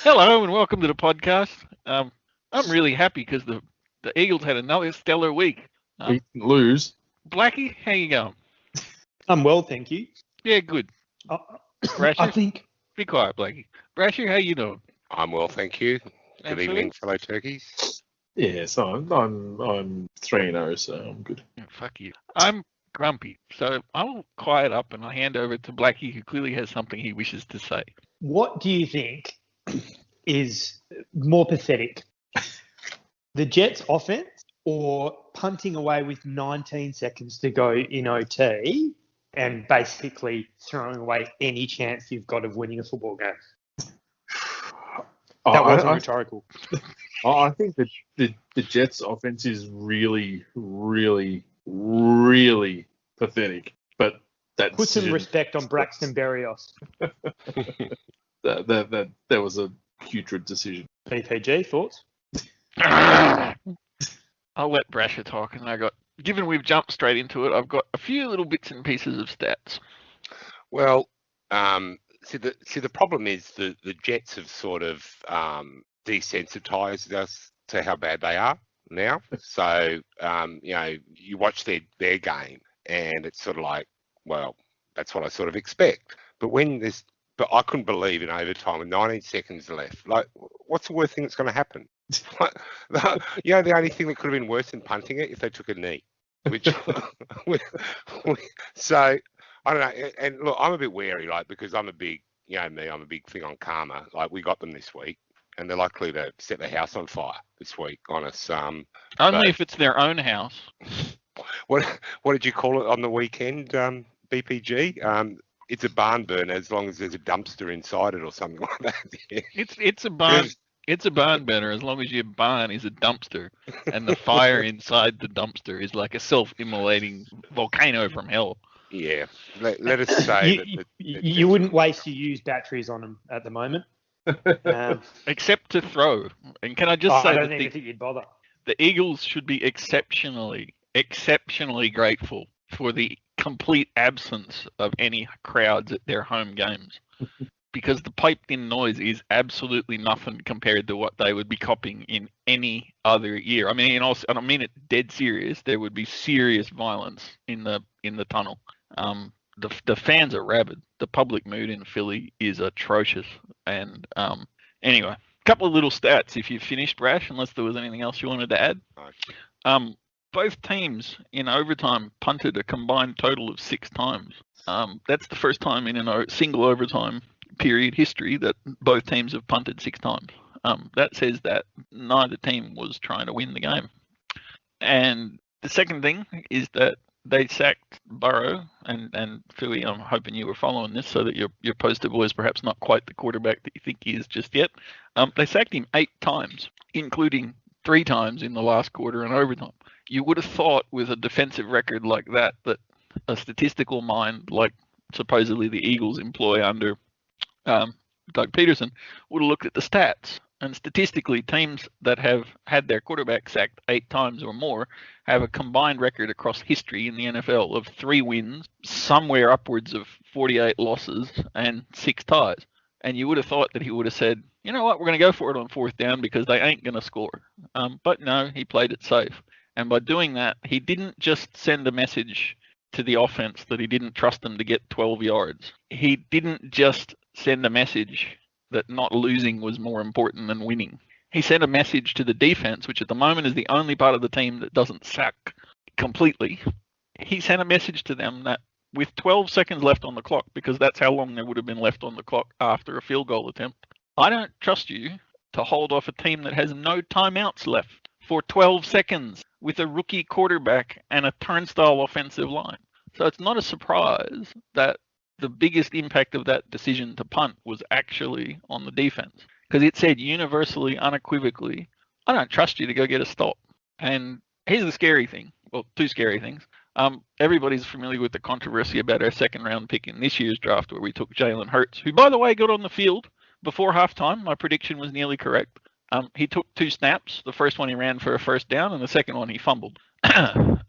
Hello and welcome to the podcast. I'm really happy because the Eagles had another stellar week. We didn't lose. Blackie, how you going? I'm well, thank you. Yeah, good. I, Brasher, I think be quiet, Blackie. Brasher, how you doing? I'm well, thank you. And Good evening, fellow turkeys. Yeah, so I'm 3-0, so I'm good. Fuck you. I'm grumpy, so I'll quiet up and I'll hand over to Blackie, who clearly has something he wishes to say. what do you think is more pathetic? The Jets' offense or punting away with 19 seconds to go in OT and basically throwing away any chance you've got of winning a football game? That wasn't rhetorical. I think that the Jets' offense is really, really, really pathetic. But that Put some decision- respect on Braxton Berrios. that was a putrid decision. BPG, thoughts? I'll let Brasher talk, and given we've jumped straight into it, I've got a few little bits and pieces of stats. Well, see the problem is the Jets have sort of desensitized us to how bad they are now. So you watch their game, and it's sort of like, well, that's what I sort of expect. But I couldn't believe in overtime with 19 seconds left. Like, what's the worst thing that's going to happen? The only thing that could have been worse than punting it if they took a knee. Which, so I don't know. And look, I'm a bit wary, like, because I'm a big, I'm a big thing on karma. Like, we got them this week, and they're likely to set the house on fire this week on us. Only if it's their own house. What did you call it on the weekend, BPG? It's a barn burner as long as there's a dumpster inside it or something like that. Yeah. It's a barn. It's a barn burner as long as your barn is a dumpster and the fire inside the dumpster is like a self-immolating volcano from hell. Yeah, let us say you wouldn't waste your used batteries on them at the moment. Except to throw. And can I just say I don't that even think you'd bother. the Eagles should be exceptionally grateful for the complete absence of any crowds at their home games. Because the piped-in noise is absolutely nothing compared to what they would be copying in any other year. I mean, and I mean it dead serious. There would be serious violence in the tunnel. The fans are rabid. The public mood in Philly is atrocious. And anyway, a couple of little stats if you've finished, Brash, unless there was anything else you wanted to add. Both teams in overtime punted a combined total of 6 times. That's the first time in a single overtime period history that both teams have punted 6 times. That says that neither team was trying to win the game. And the second thing is that they sacked Burrow, and Philly, I'm hoping you were following this so that your poster boy is perhaps not quite the quarterback that you think he is just yet. They sacked him 8 times, including 3 times in the last quarter and overtime. You would have thought with a defensive record like that a statistical mind like supposedly the Eagles employ under Doug Peterson would have looked at the stats. And statistically, teams that have had their quarterback sacked 8 times or more have a combined record across history in the NFL of 3 wins, somewhere upwards of 48 losses, and 6 ties. And you would have thought that he would have said, you know what, we're going to go for it on 4th down because they ain't going to score. But no, he played it safe. And by doing that, he didn't just send a message to the offense that he didn't trust them to get 12 yards. He didn't just send a message that not losing was more important than winning. He sent a message to the defense, which at the moment is the only part of the team that doesn't sack completely. He sent a message to them that with 12 seconds left on the clock, because that's how long there would have been left on the clock after a field goal attempt, I don't trust you to hold off a team that has no timeouts left for 12 seconds with a rookie quarterback and a turnstile offensive line. So it's not a surprise that the biggest impact of that decision to punt was actually on the defense, because it said universally, unequivocally, I don't trust you to go get a stop. And here's the scary thing. Well, 2 scary things. Everybody's familiar with the controversy about our 2nd round pick in this year's draft where we took Jalen Hurts, who, by the way, got on the field before halftime. My prediction was nearly correct. He took 2 snaps. The first one he ran for a 1st down, and the second one he fumbled.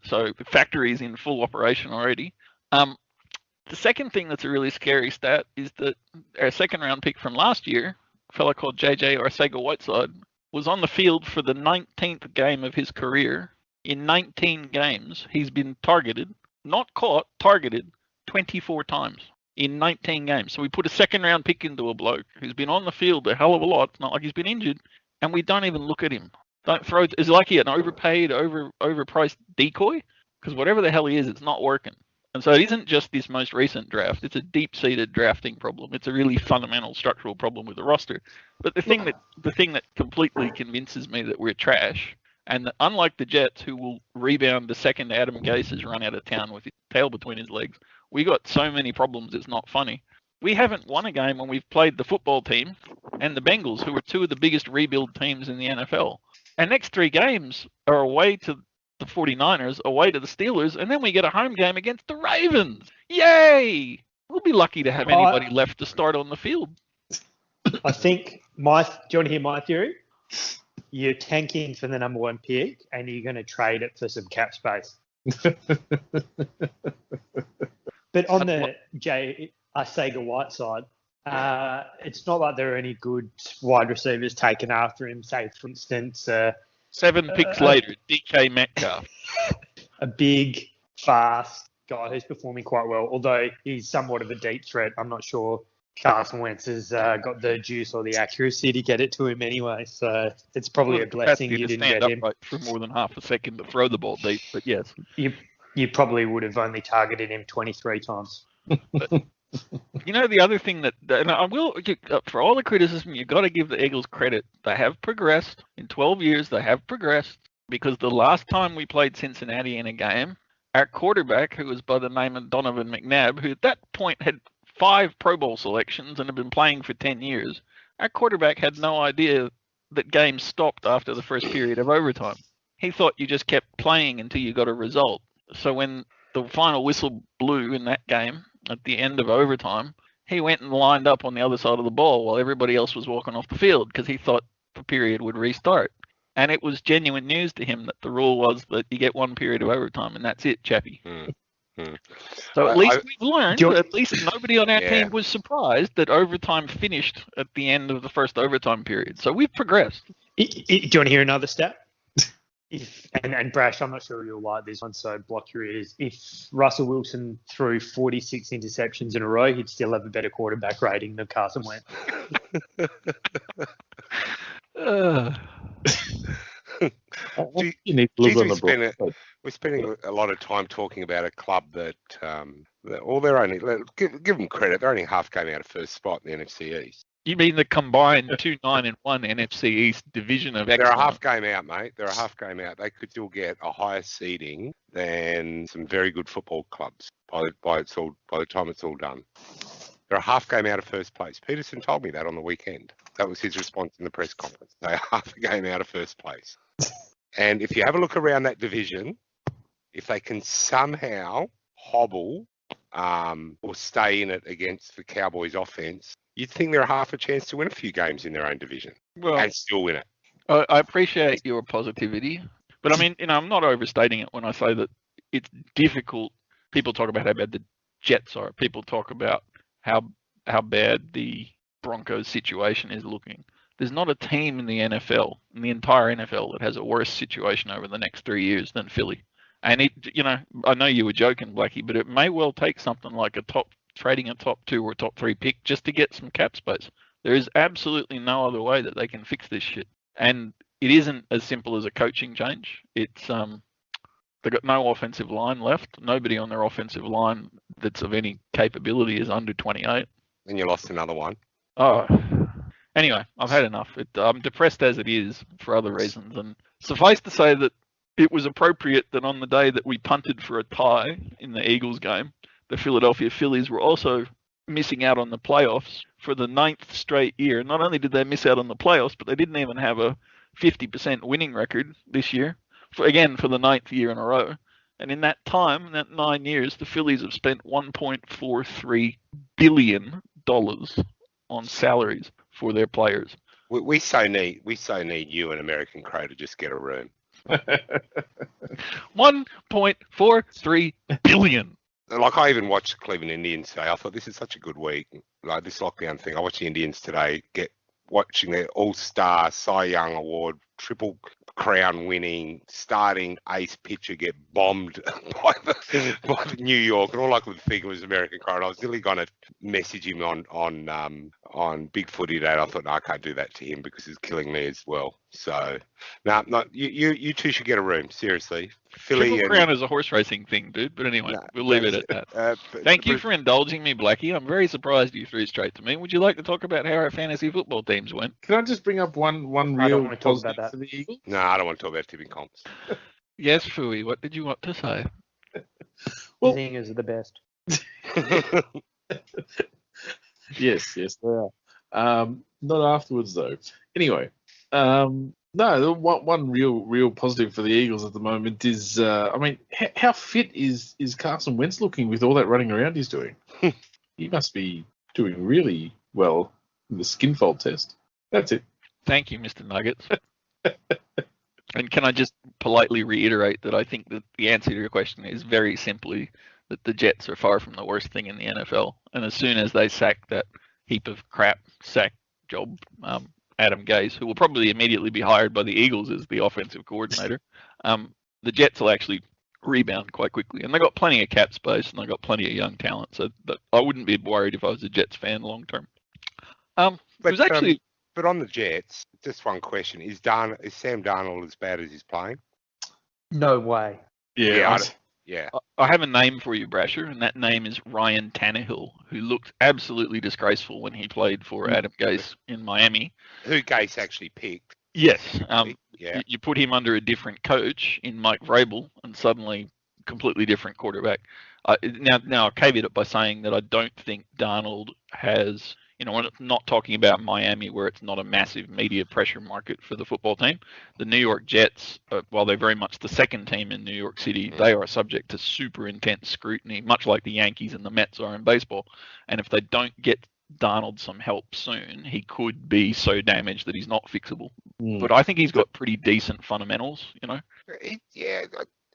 So the factory is in full operation already. The second thing that's a really scary stat is that our 2nd round pick from last year fella called JJ Arcega-Whiteside was on the field for the 19th game of his career. In 19 games, he's been targeted, not caught, targeted 24 times in 19 games. So we put a second-round pick into a bloke who's been on the field a hell of a lot. It's not like he's been injured, and we don't even look at him. Don't throw. Is like he an overpaid, overpriced decoy? Because whatever the hell he is, it's not working. And so it isn't just this most recent draft. It's a deep-seated drafting problem. It's a really fundamental structural problem with the roster. But the thing that completely convinces me that we're trash, and that unlike the Jets, who will rebound the second Adam Gase has run out of town with his tail between his legs, we got so many problems it's not funny. We haven't won a game when we've played the football team and the Bengals, who are two of the biggest rebuild teams in the NFL. Our next 3 games are away to the 49ers, away to the Steelers, and then we get a home game against the Ravens. Yay! We'll be lucky to have anybody left to start on the field. I think do you want to hear my theory? You're tanking for the number 1 pick, and you're going to trade it for some cap space. But on the Jay Arcega-Whiteside, it's not like there are any good wide receivers taken after him. Say, for instance, 7 picks later, DK Metcalf. A big, fast guy who's performing quite well, although he's somewhat of a deep threat. I'm not sure Carson Wentz has got the juice or the accuracy to get it to him anyway, so it's probably a blessing you didn't get him. For more than half a second to throw the ball deep, but yes. You probably would have only targeted him 23 times. But, you know, the other thing and I will, for all the criticism, you've got to give the Eagles credit. They have progressed. In 12 years, they have progressed, because the last time we played Cincinnati in a game, our quarterback, who was by the name of Donovan McNabb, who at that point had 5 Pro Bowl selections and had been playing for 10 years, our quarterback had no idea that games stopped after the first period of overtime. He thought you just kept playing until you got a result. So when the final whistle blew in that game at the end of overtime, he went and lined up on the other side of the ball while everybody else was walking off the field, because he thought the period would restart. And it was genuine news to him that the rule was that you get 1 period of overtime and that's it, chappie. So at least we've learned, at least nobody on our team was surprised that overtime finished at the end of the first overtime period. So we've progressed. Do you want to hear another stat? And Brash, I'm not sure you'll like this one, so block your ears. If Russell Wilson threw 46 interceptions in a row, he'd still have a better quarterback rating than Carson Wentz. We're spending a lot of time talking about a club that they're only, give them credit, they're only half game out of first spot in the NFC East. You mean the combined 2-9-1 NFC East division of excellence? They're a half game out, mate. They're a half game out. They could still get a higher seeding than some very good football clubs by the time it's all done. They're a half game out of first place. Peterson told me that on the weekend. That was his response in the press conference. They're half a game out of first place. And if you have a look around that division, if they can somehow hobble or stay in it against the Cowboys offense, you'd think they're a half a chance to win a few games in their own division and still win it. I appreciate your positivity, but I mean, I'm not overstating it when I say that it's difficult. People talk about how bad the Jets are. People talk about how bad the Broncos situation is looking. There's not a team in the NFL, in the entire NFL, that has a worse situation over the next 3 years than Philly. And I know you were joking, Blackie, but it may well take something like trading a top 2 or top 3 pick just to get some cap space. There is absolutely no other way that they can fix this shit. And it isn't as simple as a coaching change. It's they've got no offensive line left. Nobody on their offensive line that's of any capability is under 28. And you lost another one. Oh, anyway, I've had enough. I'm depressed as it is for other reasons. And suffice to say that it was appropriate that on the day that we punted for a tie in the Eagles game, the Philadelphia Phillies were also missing out on the playoffs for the 9th straight year. Not only did they miss out on the playoffs, but they didn't even have a 50% winning record this year, for the 9th year in a row. And in that time, in that 9 years, the Phillies have spent $1.43 billion on salaries for their players. We so need you and American Crow to just get a room. 1.43 billion. Like, I even watched the Cleveland Indians today. I thought, this is such a good week. Like, this lockdown thing. I watched the Indians today get watching their All-Star Cy Young Award, Triple Crown winning, starting ace pitcher get bombed by the New York, and all I could think was American Crime. I was nearly going to message him on Big Footy today. And I thought, no, I can't do that to him because he's killing me as well. So, no, you two should get a room, seriously. Philly Triple Crown is a horse racing thing, dude. But anyway, we'll leave it at that. Thank you for indulging me, Blackie. I'm very surprised you threw straight to me. Would you like to talk about how our fantasy football teams went? Can I just bring up one I don't real want to talk positive about that. for the Eagles? No, I don't want to talk about tipping comps. Yes, Fooey, what did you want to say? Well- Zingers are the best. Yes, they are. Not afterwards though. Anyway, no, the one real positive for the Eagles at the moment is, I mean, how fit is Carson Wentz looking with all that running around he's doing? He must be doing really well in the skin fold test. That's it. Thank you, Mr. Nuggets. And can I just politely reiterate that I think that the answer to your question is very simply that the Jets are far from the worst thing in the NFL. And as soon as they sack that heap of crap sack job, Adam Gase, who will probably immediately be hired by the Eagles as the offensive coordinator, the Jets will actually rebound quite quickly. And they got plenty of cap space and they got plenty of young talent. So I wouldn't be worried if I was a Jets fan long term. It was actually... But on the Jets, just one question: is Sam Darnold as bad as he's playing? No way. Yeah. I have a name for you, Brasher, and that name is Ryan Tannehill, who looked absolutely disgraceful when he played for Adam Gase in Miami. Who Gase actually picked? Yes. Yeah. You put him under a different coach in Mike Vrabel, and suddenly completely different quarterback. Now I'll caveat it by saying that I don't think Darnold has... we're not talking about Miami, where it's not a massive media pressure market for the football team. The New York Jets, while they're very much the second team in New York City, they are subject to super intense scrutiny, much like the Yankees and the Mets are in baseball. And if they don't get Darnold some help soon, he could be so damaged that he's not fixable. But I think he's got pretty decent fundamentals,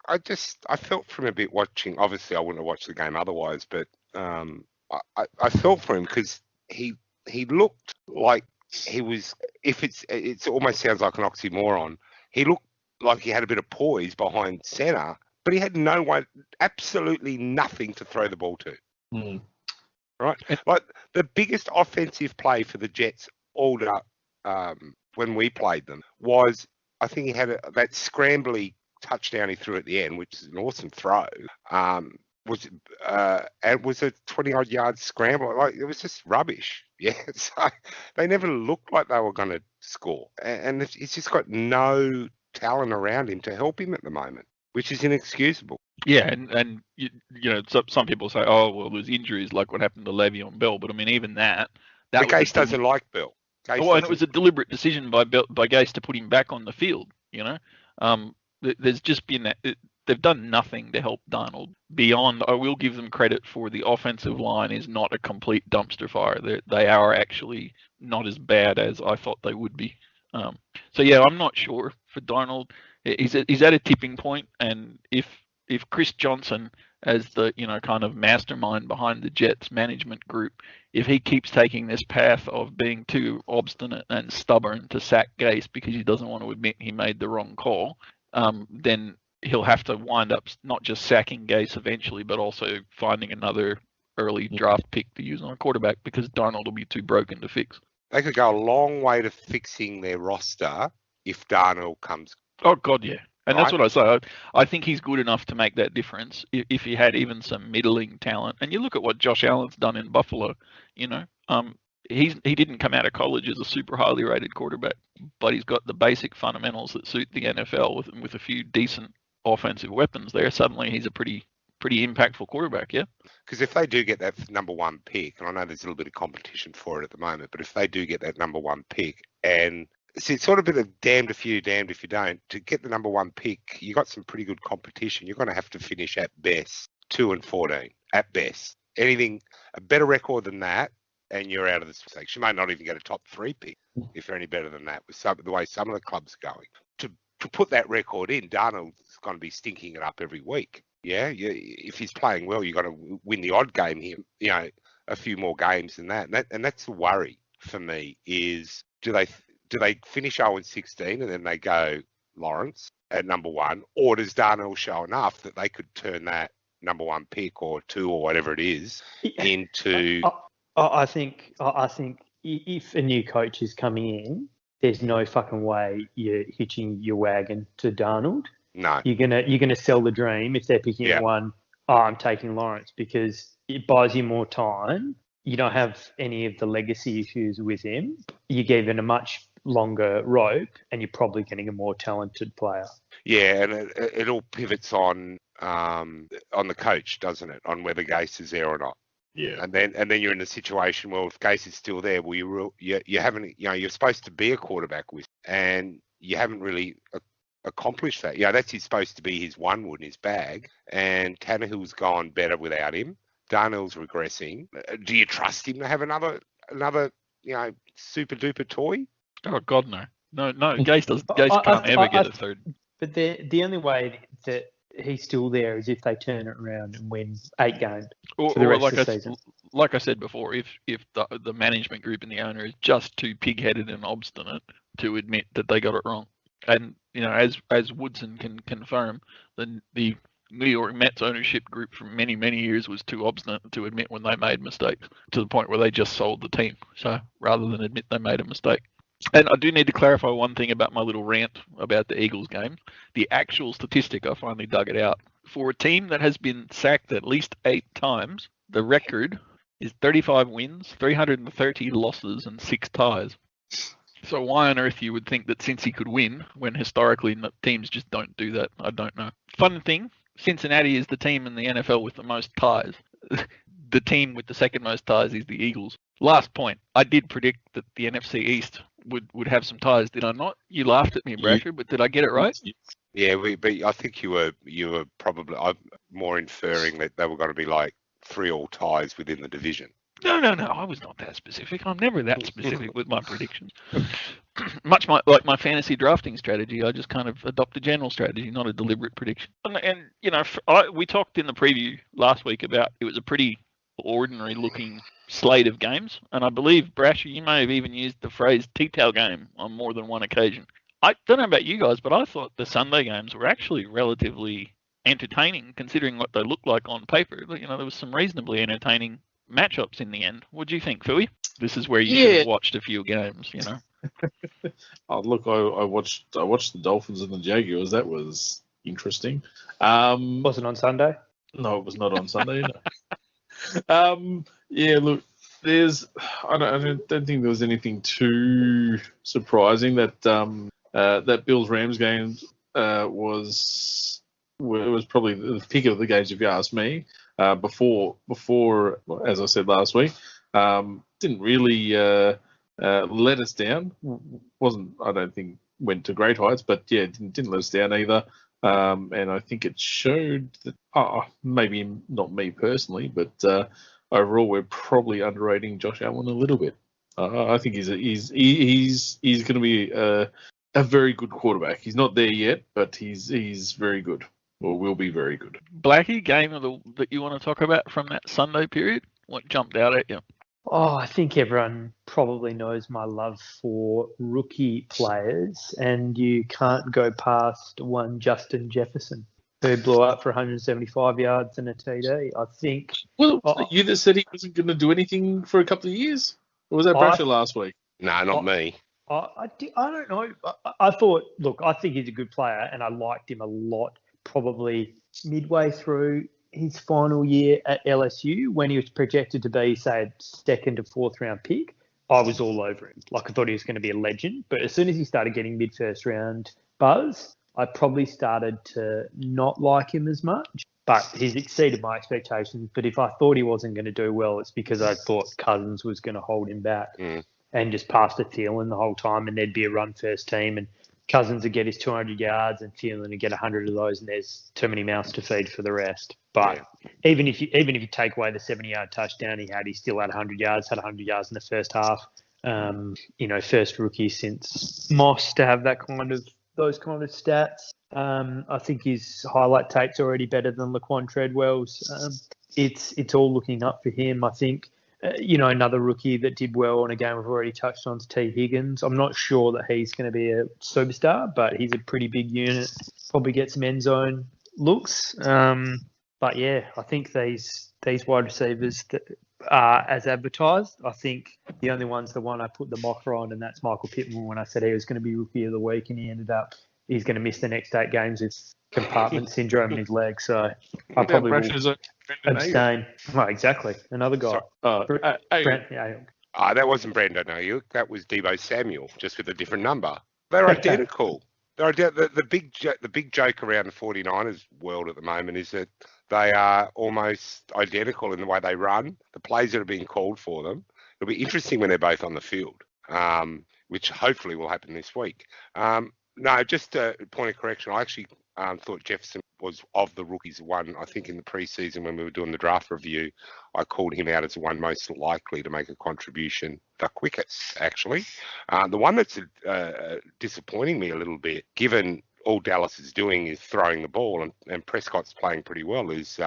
I felt for him a bit watching. Obviously, I wouldn't have watched the game otherwise, but I felt for him because he looked like he was, it almost sounds like an oxymoron. He looked like he had a bit of poise behind center, but he had absolutely nothing to throw the ball to. Right? Like the biggest offensive play for the Jets all up when we played them was, I think he had that scrambly touchdown he threw at the end, which is an awesome throw. It was a 20-odd yard scramble. Like, it was just rubbish. Yeah, so they never looked like they were going to score, and it's just got no talent around him to help him at the moment, which is inexcusable. Yeah, and some people say, oh well, there's injuries like what happened to Le'Veon Bell, but I mean even that Gase doesn't like Bell. And it was a deliberate decision by Gase to put him back on the field. There's just been that. They've done nothing to help Darnold beyond. I will give them credit for the offensive line is not a complete dumpster fire. They are actually not as bad as I thought they would be. So yeah, I'm not sure for Darnold. He's at a tipping point, and if Chris Johnson, as the kind of mastermind behind the Jets management group, if he keeps taking this path of being too obstinate and stubborn to sack Gase because he doesn't want to admit he made the wrong call, then he'll have to wind up not just sacking Gase eventually, but also finding another early draft pick to use on a quarterback because Darnold will be too broken to fix. They could go a long way to fixing their roster if Darnold comes. Oh, God, yeah. And right? that's what I say. I think he's good enough to make that difference if he had even some middling talent. And you look at what Josh Allen's done in Buffalo, he didn't come out of college as a super highly rated quarterback, but he's got the basic fundamentals that suit the NFL with a few decent offensive weapons there. Suddenly he's a pretty impactful quarterback, yeah? Because if they do get that number one pick, and I know there's a little bit of competition for it at the moment, but if they do get that number one pick, and see, it's sort of been a damned if you do, damned if you don't. To get the number one pick, you got some pretty good competition. You're going to have to finish at best 2-14 at best. Anything a better record than that, and you're out of the section. You may not even get a top 3 pick if you're any better than that with the way some of the clubs are going. To put that record in, Darnold's going to be stinking it up every week. Yeah, if he's playing well, you've got to win the odd game here. A few more games than that, and that's the worry for me. Is do they finish 0-16 and then they go Lawrence at number 1, or does Darnell show enough that they could turn that number 1 pick or 2 or whatever it is into? I think if a new coach is coming in, there's no fucking way you're hitching your wagon to Darnold. No. You're gonna sell the dream if they're picking at 1. Oh, I'm taking Lawrence because it buys you more time. You don't have any of the legacy issues with him. You're given a much longer rope, and you're probably getting a more talented player. Yeah, and it all pivots on the coach, doesn't it? On whether Gase is there or not. Yeah. And then you're in a situation where if Gase is still there, well, you haven't, you're supposed to be a quarterback with, and you haven't really accomplished that. That's supposed to be his one wood in his bag, and Tannehill's gone better without him. Darnell's regressing. Do you trust him to have another super duper toy? Oh God, no. Gase can't ever get a third. But the only way that he's still there is if they turn it around and win 8 games for the rest of the season. Like I said before, if the management group and the owner is just too pig-headed and obstinate to admit that they got it wrong, and as Woodson can confirm, the New York Mets ownership group for many years was too obstinate to admit when they made mistakes, to the point where they just sold the team. So rather than admit they made a mistake. And I do need to clarify one thing about my little rant about the Eagles game. The actual statistic, I finally dug it out. For a team that has been sacked at least 8 times, the record is 35 wins, 330 losses, and 6 ties. So why on earth you would think that Cincy could win when historically teams just don't do that? I don't know. Fun thing, Cincinnati is the team in the NFL with the most ties. The team with the second most ties is the Eagles. Last point, I did predict that the NFC East would have some ties, did I not? You laughed at me, Brasher, but did I get it right? Yeah, but I think you were probably, I'm more inferring that they were going to be like 3 all ties within the division. No, I was not that specific. I'm never that specific with my predictions. Much like my fantasy drafting strategy, I just kind of adopt a general strategy, not a deliberate prediction. And we talked in the preview last week about it was a pretty ordinary looking slate of games, and I believe, Brasher, you may have even used the phrase tea-towel game on more than one occasion. I don't know about you guys, but I thought the Sunday games were actually relatively entertaining considering what they looked like on paper. There was some reasonably entertaining matchups in the end. What do you think, Philly? This is where you should have watched a few games, Oh, look, I watched the Dolphins and the Jaguars. That was interesting. Wasn't on Sunday? No, it was not on Sunday. No. Yeah, look, I don't think there was anything too surprising that that Bills Rams game was probably the pick of the games if you ask me. Before, as I said last week, didn't really let us down. I don't think went to great heights, but yeah, didn't let us down either. And I think it showed that, maybe not me personally, but overall we're probably underrating Josh Allen a little bit. I think he's going to be a very good quarterback. He's not there yet, but he's very good, or will be very good. Blackie, game that you want to talk about from that Sunday period? What jumped out at you? Oh, I think everyone probably knows my love for rookie players, and you can't go past one Justin Jefferson, who blew up for 175 yards and a TD. I think. Well, you that said he wasn't going to do anything for a couple of years, or was that Brasher last week? No, not me. I don't know. I thought, look, I think he's a good player, and I liked him a lot. Probably midway through his final year at LSU, when he was projected to be, say, a 2nd or 4th round pick, I was all over him. Like, I thought he was going to be a legend. But as soon as he started getting mid-first round buzz, I probably started to not like him as much. But he's exceeded my expectations. But if I thought he wasn't going to do well, it's because I thought Cousins was going to hold him back and just pass to Thielen the whole time, and there'd be a run-first team, and Cousins would get his 200 yards and Thielen would get 100 of those, and there's too many mouths to feed for the rest. But even if you take away the 70-yard touchdown he had, he still had 100 yards in the first half. First rookie since Moss to have those kind of stats. I think his highlight tape's already better than Laquan Treadwell's. It's all looking up for him. I think Another rookie that did well in a game we've already touched on is T. Higgins. I'm not sure that he's going to be a superstar, but he's a pretty big unit. Probably get some end zone looks. But yeah, I think these wide receivers that are as advertised. I think the only one's the one I put the mocker on, and that's Michael Pittman when I said he was going to be rookie of the week, and he ended up he's going to miss the next 8 games with compartment syndrome in his leg. So I probably will abstain. Well, exactly. Another guy. That wasn't Brandon Ayuk. That was Deebo Samuel, just with a different number. They're identical. The big joke around the 49ers world at the moment is that they are almost identical in the way they run, the plays that are being called for them. It'll be interesting when they're both on the field, which hopefully will happen this week. No, just a point of correction. I actually thought Jefferson was of the rookies one. I think in the preseason when we were doing the draft review, I called him out as the one most likely to make a contribution the quickest, actually. The one that's disappointing me a little bit, given all Dallas is doing is throwing the ball and Prescott's playing pretty well, is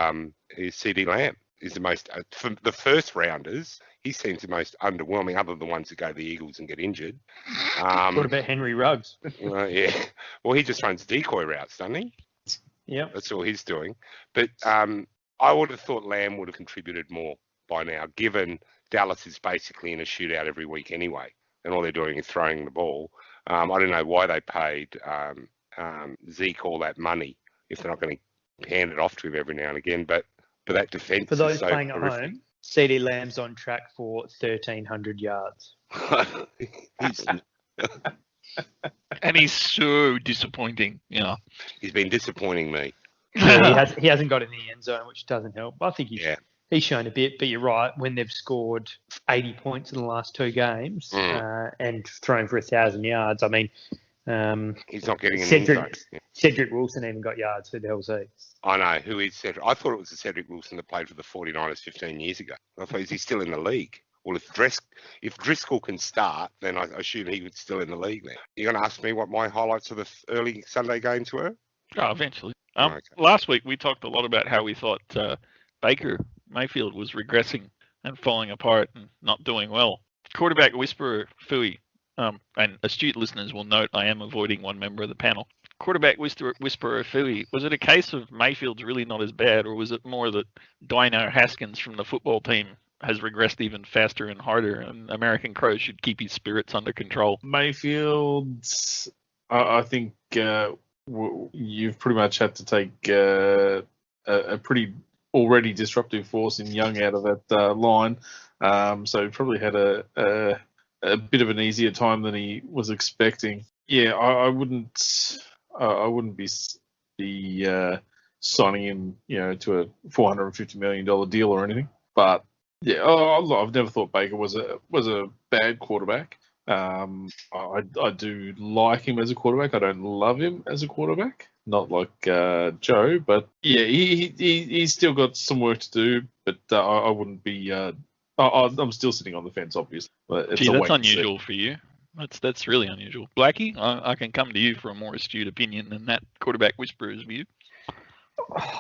CD Lamb. Is the most, for the first rounders, he seems the most underwhelming, other than the ones that go to the Eagles and get injured. What about Henry Ruggs? Yeah. Well, he just runs decoy routes, doesn't he? Yeah. That's all he's doing. But I would have thought Lamb would have contributed more by now, given Dallas is basically in a shootout every week anyway, and all they're doing is throwing the ball. I don't know why they paid Zeke all that money if they're not going to hand it off to him every now and again. But that defense for those is so playing horrific. at home, CD Lamb's on track for 1,300 yards. And he's so disappointing. Yeah, he's been disappointing me. Yeah, he hasn't got in the end zone, which doesn't help. I think he's shown a bit, but you're right. When they've scored 80 points in the last 2 games and thrown for 1,000 yards, I mean, he's not getting in the end zone. Cedric Wilson even got yards. Who the hell's he? I know. Who is Cedric? I thought it was the Cedric Wilson that played for the 49ers 15 years ago. I thought, is he still in the league? Well, if Driscoll can start, then I assume he was still in the league now. You're going to ask me what my highlights of the early Sunday games were? Oh, eventually. Okay. Last week we talked a lot about how we thought Baker Mayfield was regressing and falling apart and not doing well. Quarterback whisperer Fui, and astute listeners will note I am avoiding one member of the panel. Quarterback whisperer Fui, was it a case of Mayfield's really not as bad, or was it more that Dino Haskins from the football team has regressed even faster and harder, and American Crow should keep his spirits under control? Mayfield's, I think you've pretty much had to take a pretty already disruptive force in Young out of that line. So he probably had a bit of an easier time than he was expecting. Yeah, I wouldn't be signing him, to a $450 million deal or anything. But yeah, I've never thought Baker was a bad quarterback. I do like him as a quarterback. I don't love him as a quarterback, not like Joe. But yeah, he's still got some work to do. But I wouldn't be. I'm still sitting on the fence, obviously. But it's that's unusual for you. That's really unusual. Blackie, I can come to you for a more astute opinion than that quarterback whisperer's view.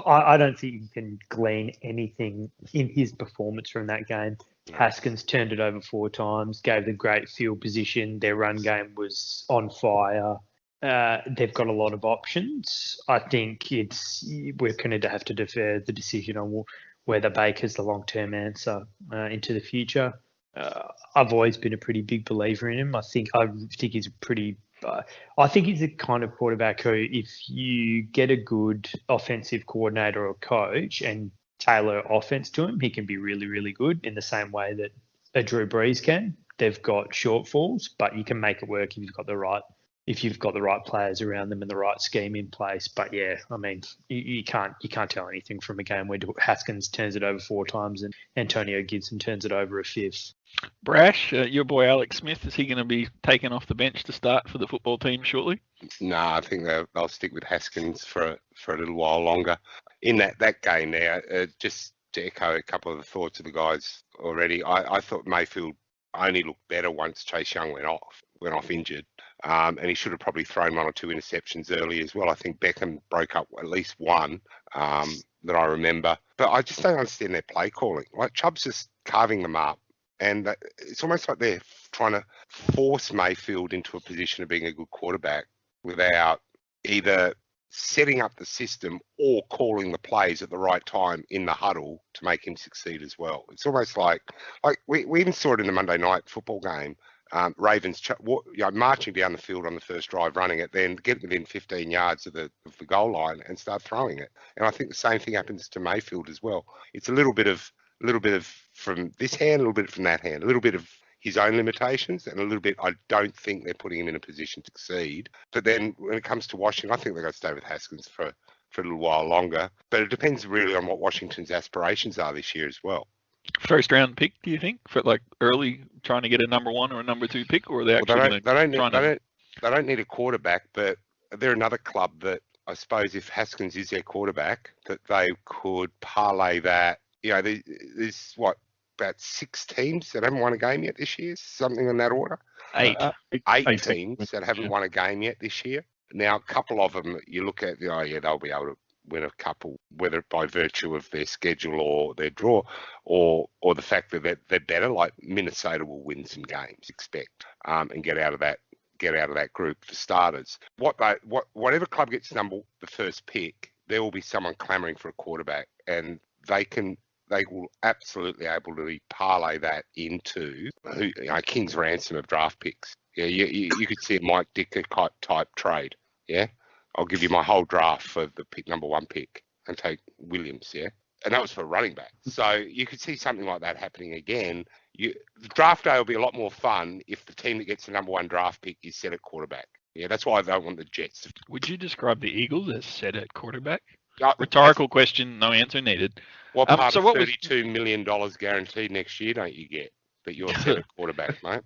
I don't think you can glean anything in his performance from that game. Haskins turned it over 4 times, gave the great field position. Their run game was on fire. They've got a lot of options. I think we're going to have to defer the decision on whether Baker's the long-term answer into the future. I've always been a pretty big believer in him. I think he's I think he's the kind of quarterback who, if you get a good offensive coordinator or coach and tailor offense to him, he can be really, really good in the same way that a Drew Brees can. They've got shortfalls, but you can make it work if you've got the right players around them and the right scheme in place. But yeah, I mean, you can't tell anything from a game where Haskins turns it over 4 times and Antonio Gibson turns it over a 5th. Brash, your boy Alex Smith, is he going to be taken off the bench to start for the football team shortly? No, I think they'll stick with Haskins for a little while longer. In that game now, just to echo a couple of the thoughts of the guys already, I thought Mayfield only looked better once Chase Young went off injured. And he should have probably thrown 1 or 2 interceptions early as well. I think Beckham broke up at least one that I remember. But I just don't understand their play calling. Like, Chubb's just carving them up. And it's almost like they're trying to force Mayfield into a position of being a good quarterback without either setting up the system or calling the plays at the right time in the huddle to make him succeed as well. It's almost like we even saw it in the Monday night football game. Ravens marching down the field on the first drive, running it, then get within 15 yards of the goal line and start throwing it. And I think the same thing happens to Mayfield as well. It's a little bit of from this hand, a little bit from that hand, a little bit of his own limitations, and a little bit, I don't think they're putting him in a position to succeed. But then when it comes to Washington, I think they're going to stay with Haskins for a little while longer. But it depends really on what Washington's aspirations are this year as well. First round pick, do you think, for like early trying to get a number 1 or a number 2 pick, or are they actually they don't need a quarterback, but they're another club that I suppose if Haskins is their quarterback, that they could parlay that. There's about 6 teams that haven't won a game yet this year, something in that order. 8 teams that haven't won a game yet this year. Now, a couple of them, you look at, they'll be able to win a couple, whether by virtue of their schedule or their draw, or the fact that they're better. Like Minnesota will win some games, expect, and get out of that group for starters. Whatever club gets the first pick, there will be someone clamoring for a quarterback, and they will absolutely able to parlay that into King's ransom of draft picks. Yeah, you could see a Mike Dicker type trade. Yeah, I'll give you my whole draft for the number 1 pick and take Williams. Yeah, and that was for running back. So you could see something like that happening again. The draft day will be a lot more fun if the team that gets the number 1 draft pick is set at quarterback. Yeah, that's why I don't want the Jets to. Would you describe the Eagles as set at quarterback? Rhetorical question, no answer needed. What part of $32 million guaranteed next year don't you get that you're set at quarterback, mate?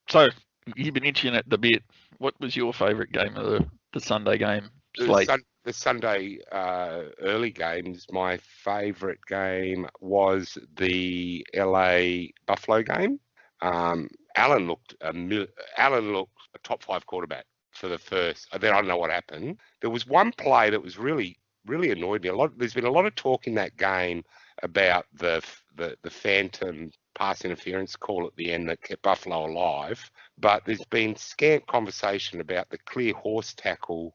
So you've been itching at the bit. What was your favourite game of the Sunday game slate? The Sunday early games, my favourite game was the LA Buffalo game. Allen looked a top 5 quarterback for the first. Then I don't know what happened. There was one play that was really annoyed me. There's been a lot of talk in that game about the phantom pass interference call at the end that kept Buffalo alive. But there's been scant conversation about the clear horse tackle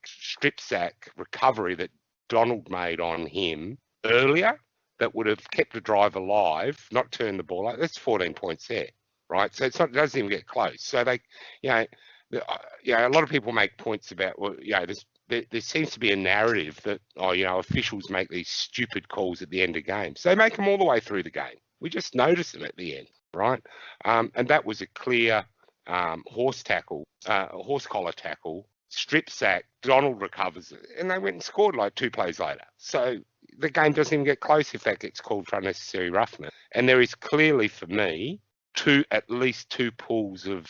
strip sack recovery that Donald made on him earlier that would have kept the drive alive, not turned the ball out. That's 14 points there, right? So it doesn't even get close. So they, a lot of people make points about, there seems to be a narrative that, officials make these stupid calls at the end of games. They make them all the way through the game. We just notice them at the end, right? And that was a clear horse collar tackle, strip sack. Donald recovers it, and they went and scored like 2 plays later. So the game doesn't even get close if that gets called for unnecessary roughness. And there is clearly, for me, at least 2 pools of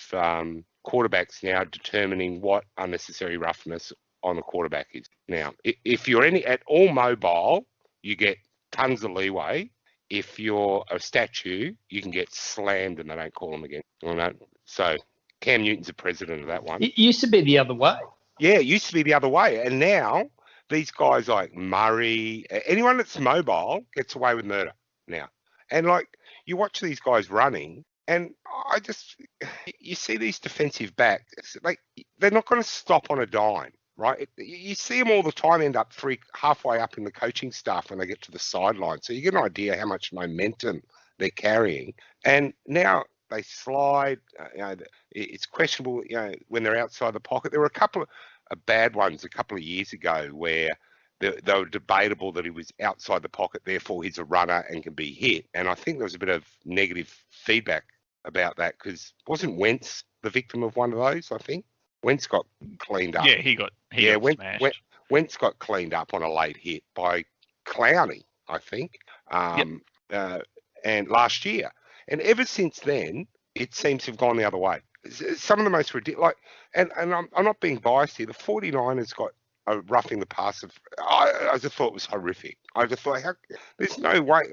quarterbacks now determining what unnecessary roughness on the quarterback is. Now, if you're at all mobile, you get tons of leeway. If you're a statue, you can get slammed and they don't call them again. So Cam Newton's the president of that one. It used to be the other way. Yeah, it used to be the other way. And now these guys like Murray, anyone that's mobile gets away with murder now. And you watch these guys running, and you see these defensive backs, they're not going to stop on a dime. Right, you see them all the time end up halfway up in the coaching staff when they get to the sideline. So you get an idea how much momentum they're carrying. And now they slide. It's questionable. When they're outside the pocket, there were a couple of bad ones a couple of years ago where they were debatable that he was outside the pocket, therefore he's a runner and can be hit. And I think there was a bit of negative feedback about that because wasn't Wentz the victim of one of those? I think. Wentz got cleaned up. Yeah, he got smashed. Wentz got cleaned up on a late hit by Clowney, I think, and last year. And ever since then, it seems to have gone the other way. Some of the most ridiculous, and I'm not being biased here, the 49ers got a roughing the passer. I just thought it was horrific. I just thought, there's no way.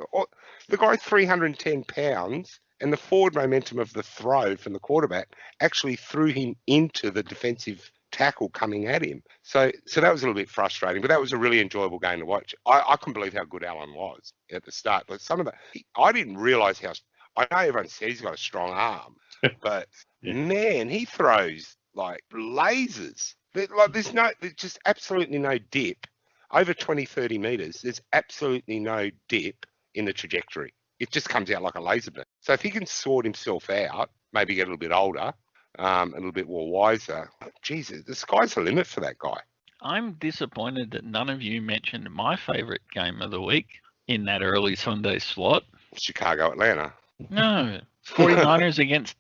The guy's 310 pounds. And the forward momentum of the throw from the quarterback actually threw him into the defensive tackle coming at him. So that was a little bit frustrating, but that was a really enjoyable game to watch. I couldn't believe how good Alan was at the start. But some of I didn't realise how. I know everyone says he's got a strong arm, but man, he throws like lasers. There's just absolutely no dip. Over 20, 30 metres, there's absolutely no dip in the trajectory. It just comes out like a laser beam. So if he can sort himself out, maybe get a little bit older, a little bit more wiser, Jesus, the sky's the limit for that guy. I'm disappointed that none of you mentioned my favourite game of the week in that early Sunday slot. Chicago, Atlanta. No, 49ers against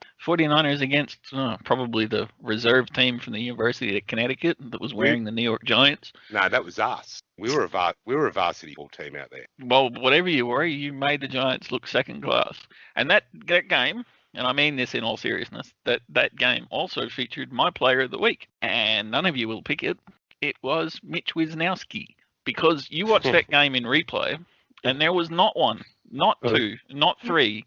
probably the reserve team from the University of Connecticut that was wearing the New York Giants. No, that was us. We were a varsity ball team out there. Well, whatever you were, you made the Giants look second class. And that game, and I mean this in all seriousness, that game also featured my player of the week. And none of you will pick it. It was Mitch Wisnowski. Because you watched that game in replay, and there was not one, not two, not three,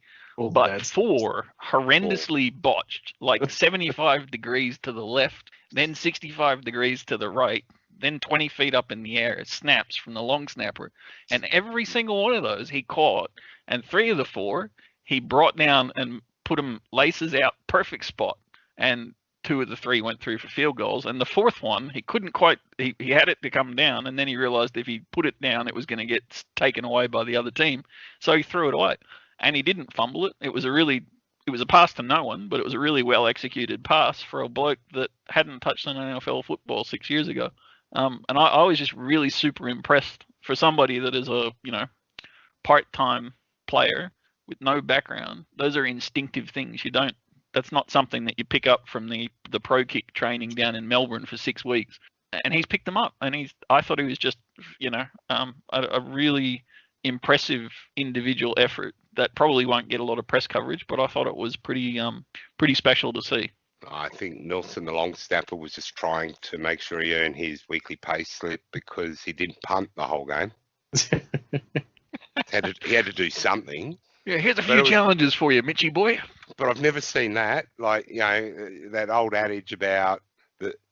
but four horrendously botched, like 75 degrees to the left, then 65 degrees to the right, then 20 feet up in the air, snaps from the long snapper. And every single one of those he caught. And three of the four he brought down and put them laces out, perfect spot. And two of the three went through for field goals. And the fourth one, he couldn't quite, he had it to come down. And then he realized if he put it down, it was going to get taken away by the other team. So he threw it away. And he didn't fumble it. It was a pass to no one, but it was a really well executed pass for a bloke that hadn't touched an NFL football 6 years ago. And I was just really super impressed for somebody that is a part-time player with no background. Those are instinctive things. That's not something that you pick up from the pro kick training down in Melbourne for 6 weeks. And he's picked them up. And I thought he was just a really impressive individual effort that probably won't get a lot of press coverage, but I thought it was pretty special to see. I think Nelson, the long snapper, was just trying to make sure he earned his weekly pay slip because he didn't punt the whole game. He had to do something. Yeah, here's a few challenges for you, Mitchy boy. But I've never seen that. Like, that old adage about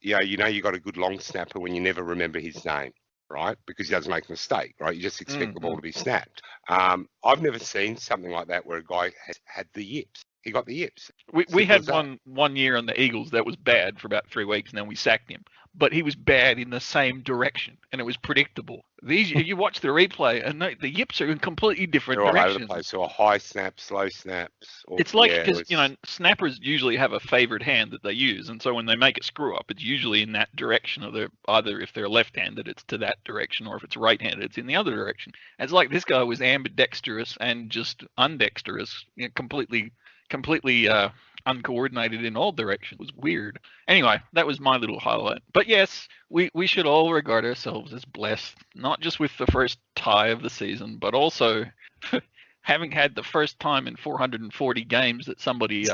you got a good long snapper when you never remember his name, right? Because he doesn't make a mistake, right? You just expect the ball to be snapped. I've never seen something like that where a guy has had the yips. He got the yips. We had one year on the Eagles that was bad for about 3 weeks, and then we sacked him. But he was bad in the same direction, and it was predictable. You watch the replay, and the yips are in completely different directions. All over the place. So a high snap, slow snaps. It's like because snappers usually have a favored hand that they use, and so when they make a screw up, it's usually in that direction. Or either if they're left-handed, it's to that direction, or if it's right-handed, it's in the other direction. And it's like this guy was ambidextrous and just undexterous, completely uncoordinated in all directions. It was weird. Anyway, that was my little highlight. But yes, we should all regard ourselves as blessed, not just with the first tie of the season, but also having had the first time in 440 games that somebody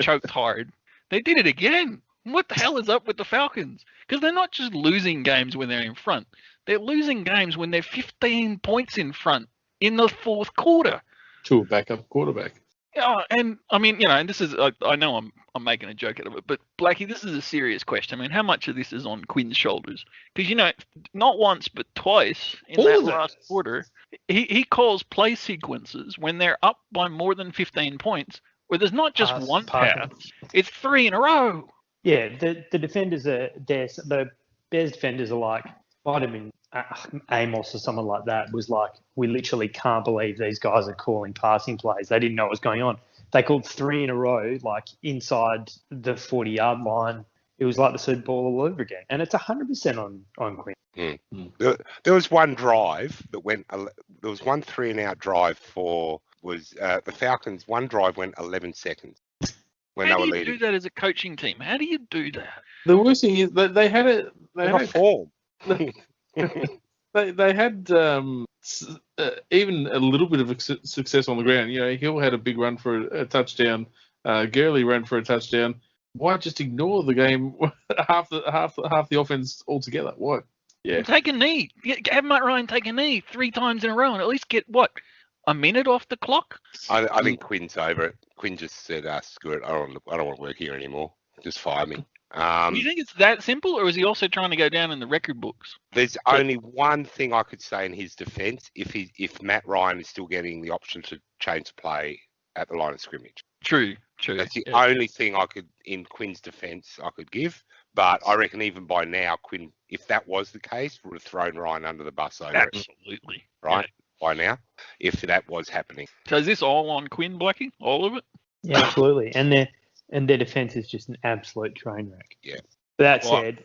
choked hard. They did it again. What the hell is up with the Falcons? Because they're not just losing games when they're in front. They're losing games when they're 15 points in front in the fourth quarter. To a backup quarterback. Yeah, and I mean, and this is, I know I'm making a joke out of it, but Blackie, this is a serious question. I mean, how much of this is on Quinn's shoulders? Because, not once, but twice in that last quarter, he calls play sequences when they're up by more than 15 points, where there's not just one pass, it's 3 in a row. Yeah, the defenders are there. The Bears defenders are like, might have been Amos or someone like that, was like, we literally can't believe these guys are calling passing plays. They didn't know what was going on. They called 3 in a row, like inside the 40-yard line. It was like the Super Bowl all over again. And it's 100% on Quinn. There was one drive that went, there was one 3-and-out drive the Falcons. One drive went 11 seconds when they were leading. How do you do that as a coaching team? How do you do that? The worst thing is that they had it. They had form. They had even a little bit of success on the ground. Hill had a big run for a touchdown. Gurley ran for a touchdown. Why just ignore the game? half the offense altogether. Why? Yeah. Take a knee. Have Matt Ryan take a knee 3 times in a row and at least get a minute off the clock. I think Quinn's over it. Quinn just said, "Screw it. I don't want to work here anymore. Just fire me." Do you think it's that simple, or is he also trying to go down in the record books? There's only one thing I could say in his defence: if Matt Ryan is still getting the option to change play at the line of scrimmage. True. That's the only thing I could, in Quinn's defence, I could give. But I reckon even by now, Quinn, if that was the case, would have thrown Ryan under the bus over Absolutely. it. Right? Yeah. By now, if that was happening. So is this all on Quinn, Blackie? All of it? Yeah, absolutely. And their defence is just an absolute train wreck. Yeah. But that said,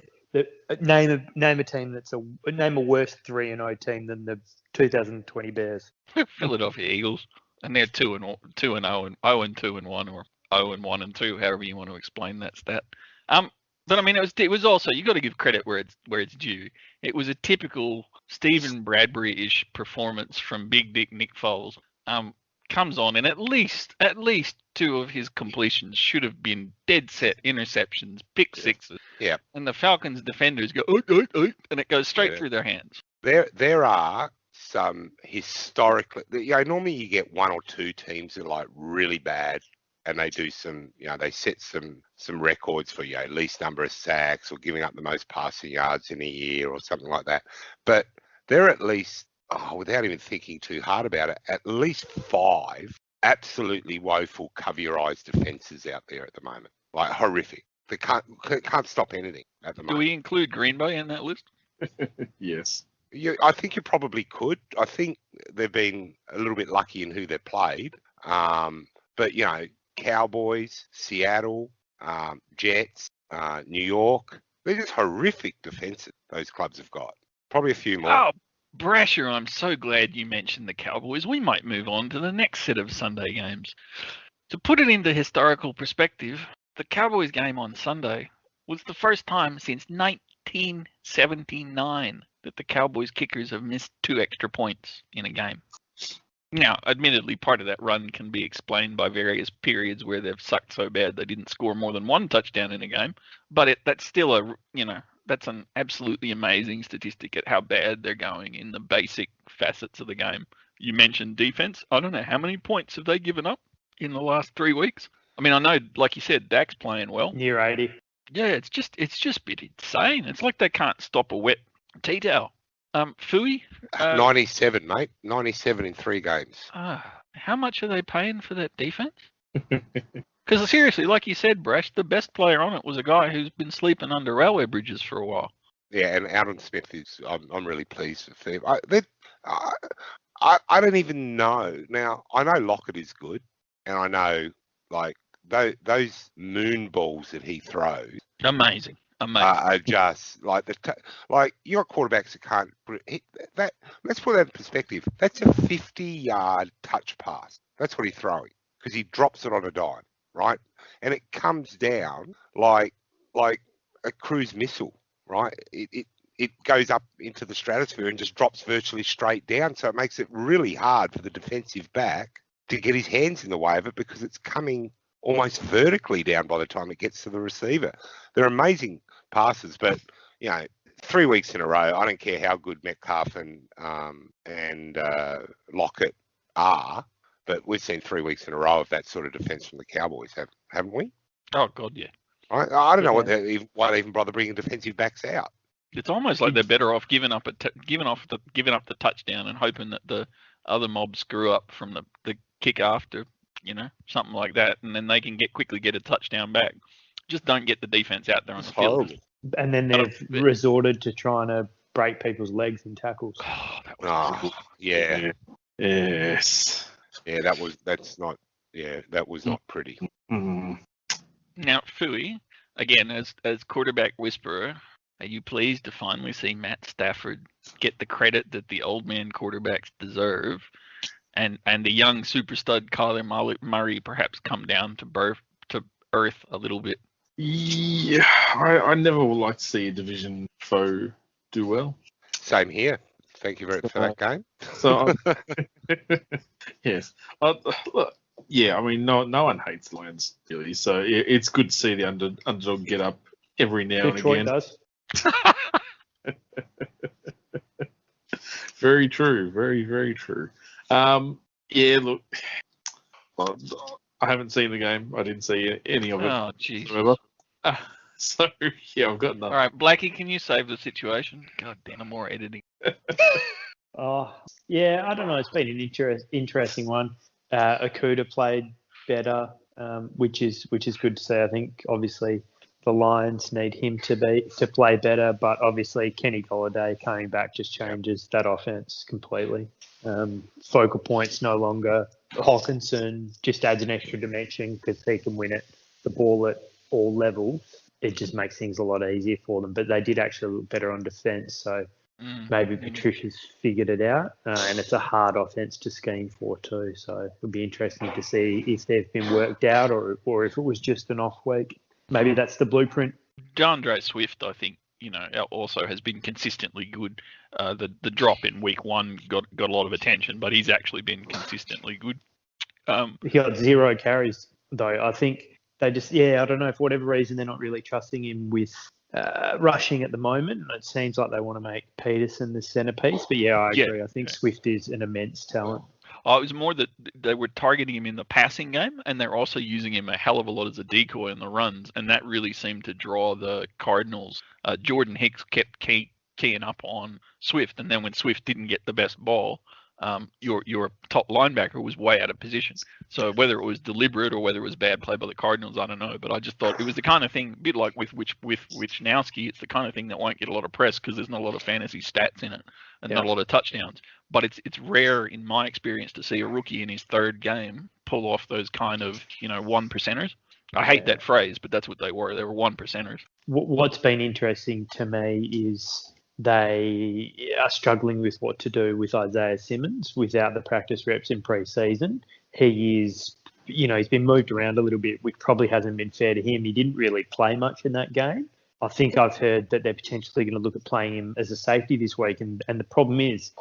name a team name a worse 3-0 team than the 2020 Bears. Philadelphia Eagles, and they're 2-0 and 0-2 and 1, or 0-1 and 2, however you want to explain that stat. But I mean, it was also, you got to give credit where it's due. It was a typical Stephen Bradbury-ish performance from Big Dick Nick Foles. Comes on, and at least 2 of his completions should have been dead set interceptions, pick sixes. Yeah. And the Falcons defenders go, and it goes straight through their hands. There are some historically, normally you get 1 or 2 teams that are like really bad, and they do some, they set some records for, least number of sacks or giving up the most passing yards in a year or something like that. But there are at least, without even thinking too hard about it, at least 5 absolutely woeful cover-your-eyes defences out there at the moment. Like, horrific. They can't stop anything at the moment. Do we include Green Bay in that list? Yes. I think you probably could. I think they've been a little bit lucky in who they've played. But, Cowboys, Seattle, Jets, New York, they're just horrific defences those clubs have got. Probably a few more. Oh, Brasher, I'm so glad you mentioned the Cowboys. We might move on to the next set of Sunday games. To put it into historical perspective, the Cowboys game on Sunday was the first time since 1979 that the Cowboys kickers have missed 2 extra points in a game. Now, admittedly, part of that run can be explained by various periods where they've sucked so bad they didn't score more than 1 touchdown in a game. But that's still that's an absolutely amazing statistic at how bad they're going in the basic facets of the game. You mentioned defense. I don't know, how many points have they given up in the last 3 weeks? I mean, I know, like you said, Dak's playing well. Near 80. Yeah, it's just a bit insane. It's like they can't stop a wet tea towel. Fooey? 97, mate. 97 in 3 games. How much are they paying for that defense? Because seriously, like you said, Brash, the best player on it was a guy who's been sleeping under railway bridges for a while. Yeah, and Alden Smith is. I'm really pleased with him. I don't even know. Now, I know Lockett is good, and I know those moon balls that he throws. Amazing. Are just like you got quarterbacks that can't. Let's put that in perspective. That's a 50-yard touch pass. That's what he's throwing because he drops it on a dime, right? And it comes down like a cruise missile, right? It goes up into the stratosphere and just drops virtually straight down. So it makes it really hard for the defensive back to get his hands in the way of it because it's coming almost vertically down by the time it gets to the receiver. They're amazing passes, but 3 weeks in a row, I don't care how good Metcalf and Lockett are, but we've seen 3 weeks in a row of that sort of defense from the Cowboys, haven't we? Oh God, yeah. I don't know why they even bother bringing defensive backs out. It's almost like they're better off giving up the touchdown and hoping that the other mob screw up from the kick after, something like that, and then they can quickly get a touchdown back. Just don't get the defense out there on the field. And then they've resorted to trying to break people's legs in tackles. Oh, that was yeah. Yes. Yeah, that was not pretty. Mm-hmm. Now, Fooey, again, as quarterback whisperer, are you pleased to finally see Matt Stafford get the credit that the old man quarterbacks deserve, and the young super stud Kyler Murray perhaps come down to earth a little bit? Yeah, I never would like to see a division foe do well. Same here. Thank you very much for that game. So, yes. Look, yeah, I mean, no one hates Lions, really. So it's good to see the underdog get up every now Detroit and again. does. Very true. Very, very true. Yeah, look, I haven't seen the game. I didn't see any of it. Oh, jeez. So yeah, I've got All nothing. right, Blackie, can you save the situation? God damn, more editing. Oh, yeah, I don't know. It's been an interesting one. Okuda played better, which is good to see. I think obviously the Lions need him to play better, but obviously Kenny Golladay coming back just changes that offense completely. Focal points no longer Hawkinson, just adds an extra dimension because he can win the ball at all levels. It just makes things a lot easier for them. But they did actually look better on defence, so maybe Patricia's figured it out, and it's a hard offense to scheme for too. So it'll be interesting to see if they've been worked out or if it was just an off week. Maybe that's the blueprint. DeAndre Swift, I think, also has been consistently good. The drop in week 1 got a lot of attention, but he's actually been consistently good. He got 0 carries though. I think they just, I don't know, for whatever reason they're not really trusting him with rushing at the moment. It seems like they want to make Peterson the centerpiece, but I agree. I think Swift is an immense talent. It was more that they were targeting him in the passing game, and they're also using him a hell of a lot as a decoy in the runs, and that really seemed to draw the Cardinals. Jordan Hicks kept keying up on Swift, and then when Swift didn't get the best ball, your top linebacker was way out of position. So whether it was deliberate or whether it was bad play by the Cardinals, I don't know. But I just thought it was the kind of thing, a bit like with Wisnowski, it's the kind of thing that won't get a lot of press because there's not a lot of fantasy stats in it and not a lot of touchdowns. But it's rare in my experience to see a rookie in his 3rd game pull off those kind of 1%ers. I hate that phrase, but that's what they were. They were 1%ers. What's been interesting to me is they are struggling with what to do with Isaiah Simmons without the practice reps in pre-season. He is, he's been moved around a little bit, which probably hasn't been fair to him. He didn't really play much in that game. I think I've heard that they're potentially going to look at playing him as a safety this week. And the problem is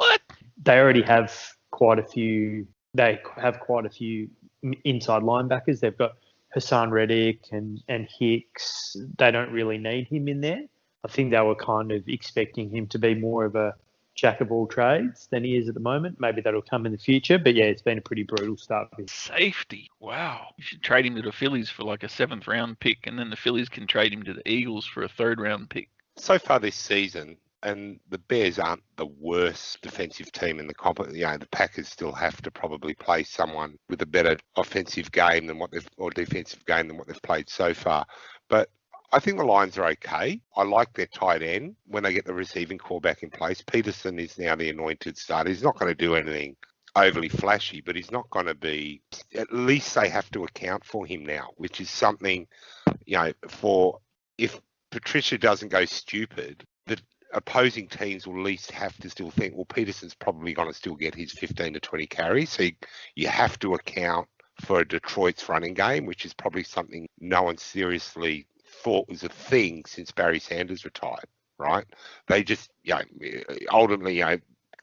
they already have quite a few inside linebackers. They've got Hassan Reddick and Hicks. They don't really need him in there. I think they were kind of expecting him to be more of a jack of all trades than he is at the moment. Maybe that'll come in the future. But it's been a pretty brutal start for him. Safety. Wow. You should trade him to the Phillies for like a 7th round pick, and then the Phillies can trade him to the Eagles for a 3rd round pick. So far this season, and the Bears aren't the worst defensive team in the comp. The Packers still have to probably play someone with a better offensive game or defensive game than what they've played so far. But I think the Lions are okay. I like their tight end when they get the receiving core back in place. Peterson is now the anointed starter. He's not going to do anything overly flashy, but he's not going to be, at least they have to account for him now, which is something, for if Patricia doesn't go stupid, the opposing teams will at least have to still think, well, Peterson's probably going to still get his 15 to 20 carries. So you have to account for Detroit's running game, which is probably something no one seriously thought was a thing since Barry Sanders retired, right? They just, ultimately,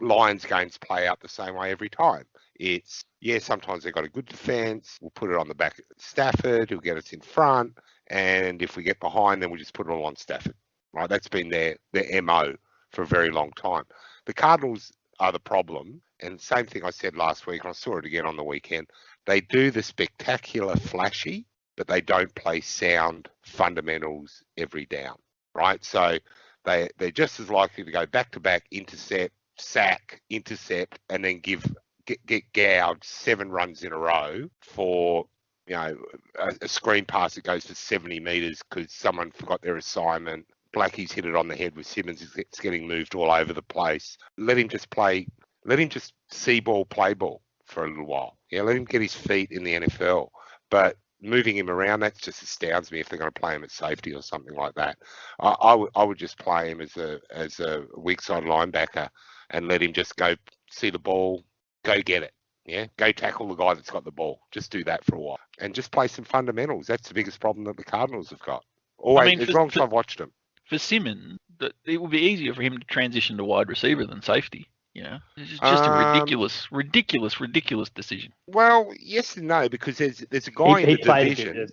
Lions games play out the same way every time. It's, sometimes they've got a good defense. We'll put it on the back of Stafford. He'll get us in front. And if we get behind, then we just put it all on Stafford, right? That's been their MO for a very long time. The Cardinals are the problem. And same thing I said last week, and I saw it again on the weekend. They do the spectacular flashy, but they don't play sound fundamentals every down, right? So they're just as likely to go back-to-back, intercept, sack, intercept, and then get gouged 7 runs in a row for, a screen pass that goes for 70 metres because someone forgot their assignment. Blackie's hit it on the head with Simmons. It's getting moved all over the place. Let him just see ball, play ball for a little while. Let him get his feet in the NFL. But moving him around, that just astounds me if they're going to play him at safety or something like that. I would just play him as a weak side linebacker and let him just go see the ball, go get it. Go tackle the guy that's got the ball. Just do that for a while and just play some fundamentals. That's the biggest problem that the Cardinals have got. Always, as long as I've watched them. For Simmons, it would be easier for him to transition to wide receiver than safety. It's just a ridiculous decision. Well, yes and no, because there's a guy in the division.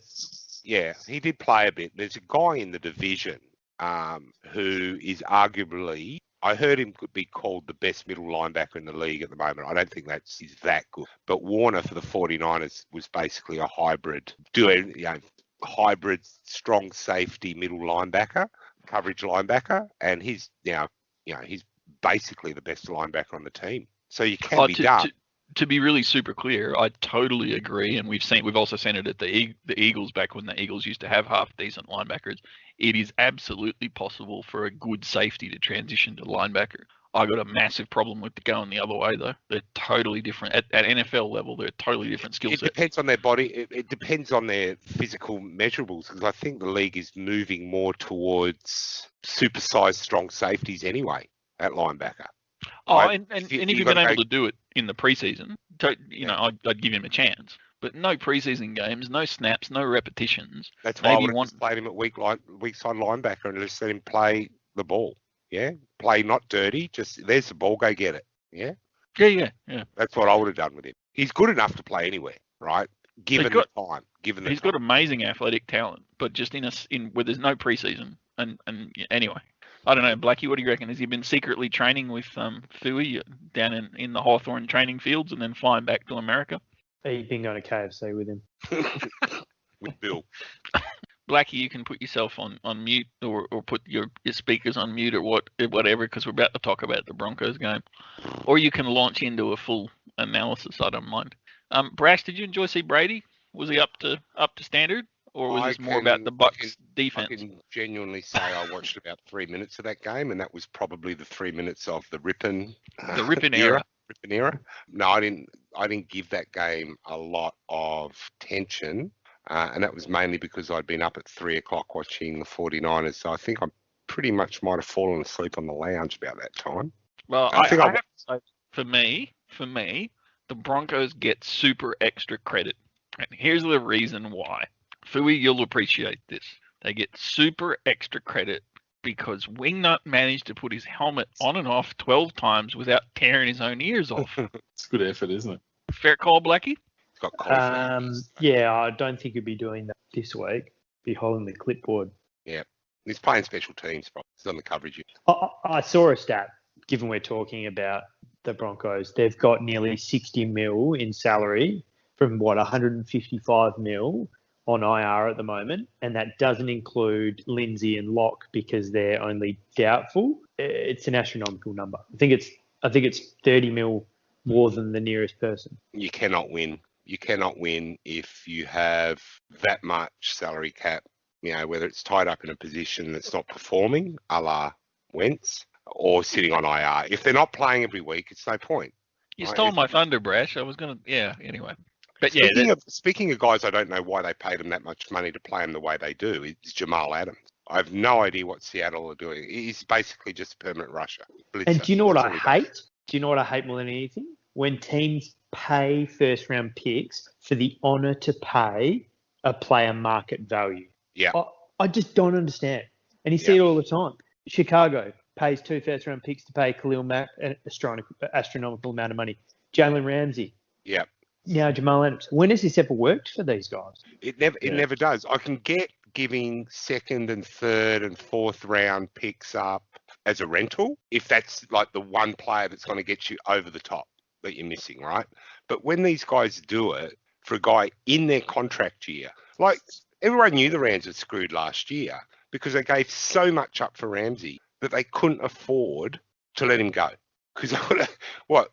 Yeah, he did play a bit. There's a guy in the division who is arguably, I heard him could be called the best middle linebacker in the league at the moment. I don't think he's that good. But Warner for the 49ers was basically a hybrid. hybrid strong safety middle linebacker, coverage linebacker, and he's now, he's basically the best linebacker on the team. So you can be done. To be really super clear, I totally agree, and we've also seen it at the Eagles back when the Eagles used to have half decent linebackers. It is absolutely possible for a good safety to transition to linebacker. I got a massive problem with going the other way though. They're totally different at NFL level. They're totally different skill sets. It depends on their body. It depends on their physical measurables, because I think the league is moving more towards supersized strong safeties anyway at linebacker. Oh, and if you've been able to do it in the preseason, I'd give him a chance. But no preseason games, no snaps, no repetitions. That's why I would have just played him at weak side linebacker and just let him play the ball. Yeah, play not dirty. Just there's the ball, go get it. Yeah. Yeah. That's what I would have done with him. He's good enough to play anywhere, right? Given the time. He's got amazing athletic talent, but just in where there's no preseason. And anyway. I don't know, Blackie, what do you reckon? Has he been secretly training with Fui down in the Hawthorn training fields and then flying back to America? He's been going to KFC with him. With Bill. Blackie, you can put yourself on mute or put your speakers on mute or whatever, because we're about to talk about the Broncos game. Or you can launch into a full analysis, I don't mind. Brash, did you enjoy see Brady? Was he up to standard? Or was this more about the Bucs defense? I can genuinely say I watched about 3 minutes of that game, and that was probably the 3 minutes of the Rippin era. Rippin era. No, I didn't give that game a lot of tension, and that was mainly because I'd been up at 3 o'clock watching the 49ers. So I think I pretty much might have fallen asleep on the lounge about that time. Well, I have to say, for me, the Broncos get super extra credit. And here's the reason why. Fui, you'll appreciate this. They get super extra credit because Wingnut managed to put his helmet on and off 12 times without tearing his own ears off. It's good effort, isn't it? Fair call, Blackie? Yeah, I don't think he'd be doing that this week. Be holding the clipboard. Yeah, he's playing special teams. He's on the coverage. I saw a stat, given we're talking about the Broncos. They've got nearly 60 mil in salary from, 155 mil on IR at the moment, and that doesn't include Lindsay and Locke because they're only doubtful. It's an astronomical number. I think it's 30 mil more than the nearest person. You cannot win. You cannot win if you have that much salary cap, whether it's tied up in a position that's not performing, a la Wentz, or sitting on IR. If they're not playing every week, it's no point. You stole my thunder, Brash. I was going to, anyway. But speaking of guys, I don't know why they paid him that much money to play him the way they do. It's Jamal Adams. I have no idea what Seattle are doing. He's basically just a permanent rusher. Blitzer. And do you know what I hate? Do you know what I hate more than anything? When teams pay first-round picks for the honour to pay a player market value. Yeah. I just don't understand. And you see it all the time. Chicago pays 2 first-round picks to pay Khalil Mack an astronomical amount of money. Jalen Ramsey. Yeah. Now Jamal Adams. When has this ever worked for these guys? It never does. I can get giving 2nd and 3rd and 4th round picks up as a rental if that's like the one player that's going to get you over the top that you're missing, right? But when these guys do it for a guy in their contract year, like everyone knew the Rams were screwed last year because they gave so much up for Ramsey that they couldn't afford to let him go. Because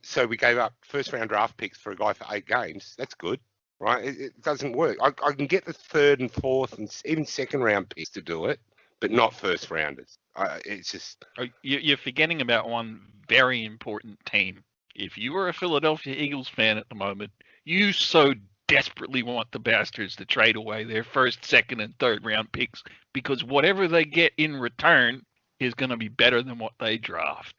so we gave up first round draft picks for a guy for 8 games. That's good, right? It doesn't work. I can get the 3rd and 4th and even 2nd round picks to do it, but not first rounders. It's just you're forgetting about one very important team. If you are a Philadelphia Eagles fan at the moment, you so desperately want the bastards to trade away their 1st, 2nd, and 3rd round picks because whatever they get in return is going to be better than what they draft.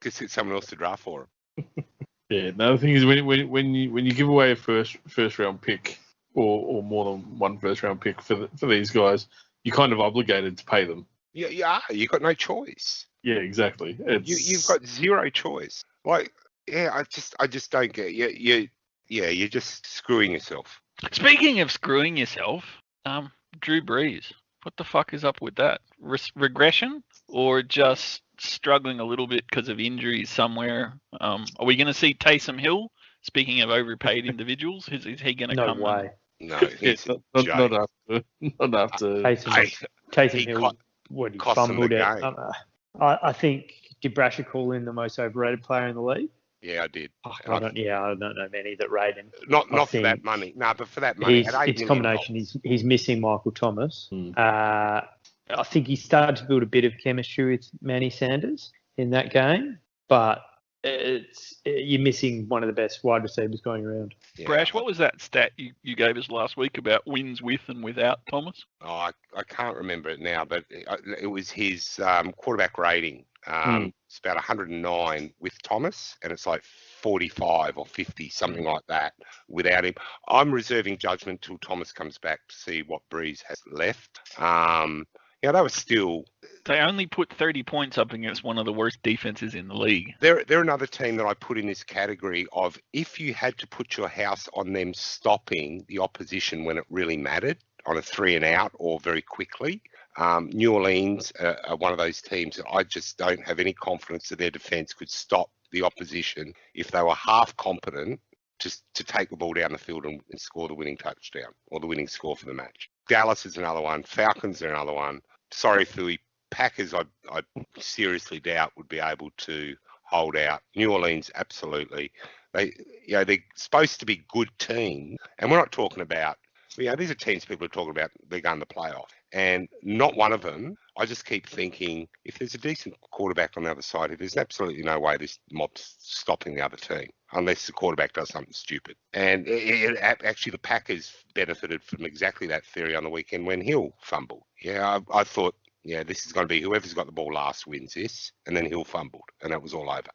Just get someone else to draft for them. Yeah. No, the thing is when you give away a first round pick or more than one first round pick for these guys, you're kind of obligated to pay them. Yeah. You've got no choice. Yeah, exactly. You've got zero choice. Like, I just don't get you're just screwing yourself. Speaking of screwing yourself, Drew Brees. What the fuck is up with that? Regression or just struggling a little bit because of injuries somewhere? Are we going to see Taysom Hill? Speaking of overpaid individuals, is he going to come? No way. No, Yeah, he's a not joke. after. Not after. Taysom He Hill, what he cost them the fumbled it. game. I think, did Brasher call in the most overrated player in the league? Yeah, I did. I don't know many that rate him. Not I for that think money. No, but for that money, at $8 it's a million. combination. He's missing Michael Thomas. Hmm. I think he started to build a bit of chemistry with Manny Sanders in that game, but you're missing one of the best wide receivers going around. Yeah, Brash, what was that stat you gave us last week about wins with and without Thomas? I can't remember it now, but it was his quarterback rating. It's about 109 with Thomas, and it's like 45 or 50, something like that, without him. I'm reserving judgment till Thomas comes back to see what Breeze has left. They were still... They only put 30 points up against one of the worst defenses in the league. They're another team that I put in this category of if you had to put your house on them stopping the opposition when it really mattered, on a 3 and out or very quickly. New Orleans are one of those teams that I just don't have any confidence that their defence could stop the opposition if they were half competent to take the ball down the field and score the winning touchdown or the winning score for the match. Dallas is another one. Falcons are another one. Sorry, Philly. Packers, I seriously doubt would be able to hold out. New Orleans, absolutely. They're supposed to be good teams, and we're not talking about. These are teams people are talking about. They're going to playoff, and not one of them. I just keep thinking if there's a decent quarterback on the other side, there's absolutely no way this mob's stopping the other team unless the quarterback does something stupid. And actually, the Packers benefited from exactly that theory on the weekend when Hill fumbled. Yeah, I thought. Yeah, this is going to be whoever's got the ball last wins this, and then Hill fumbled, and that was all over.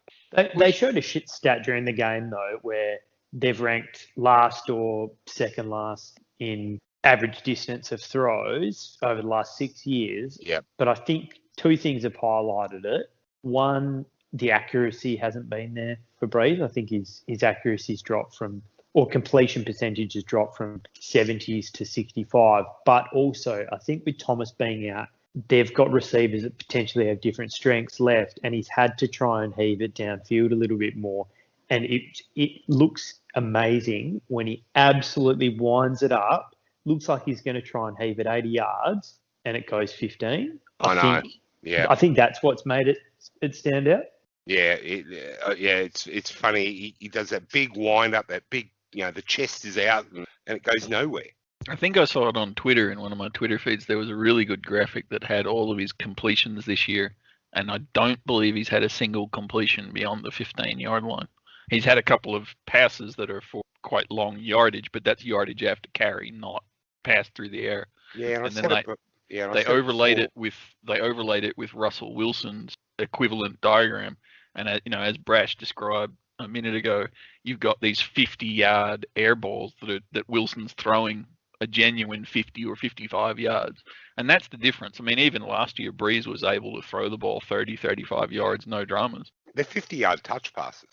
They showed a shit stat during the game, though, where they've ranked last or second last in average distance of throws over the last 6 years. Yeah. But I think two things have highlighted it. One, the accuracy hasn't been there for Breeze. I think his accuracy's dropped from, or completion percentage has dropped from 70s to 65. But also, I think with Thomas being out, they've got receivers that potentially have different strengths left, and he's had to try and heave it downfield a little bit more. And it looks amazing when he absolutely winds it up. Looks like he's going to try and heave it 80 yards, and it goes 15. I think that's what's made it stand out. Yeah, it's funny. He does that big wind up, that big, the chest is out, and it goes nowhere. I think I saw it on Twitter in one of my Twitter feeds. There was a really good graphic that had all of his completions this year, and I don't believe he's had a single completion beyond the 15-yard line. He's had a couple of passes that are for quite long yardage, but that's yardage you have to carry, not pass through the air. Yeah, and then they overlaid it with Russell Wilson's equivalent diagram, and as Brash described a minute ago, you've got these 50-yard air balls that Wilson's throwing a genuine 50 or 55 yards. And that's the difference. I mean, even last year, Breeze was able to throw the ball 30, 35 yards, no dramas. They're 50-yard touch passes.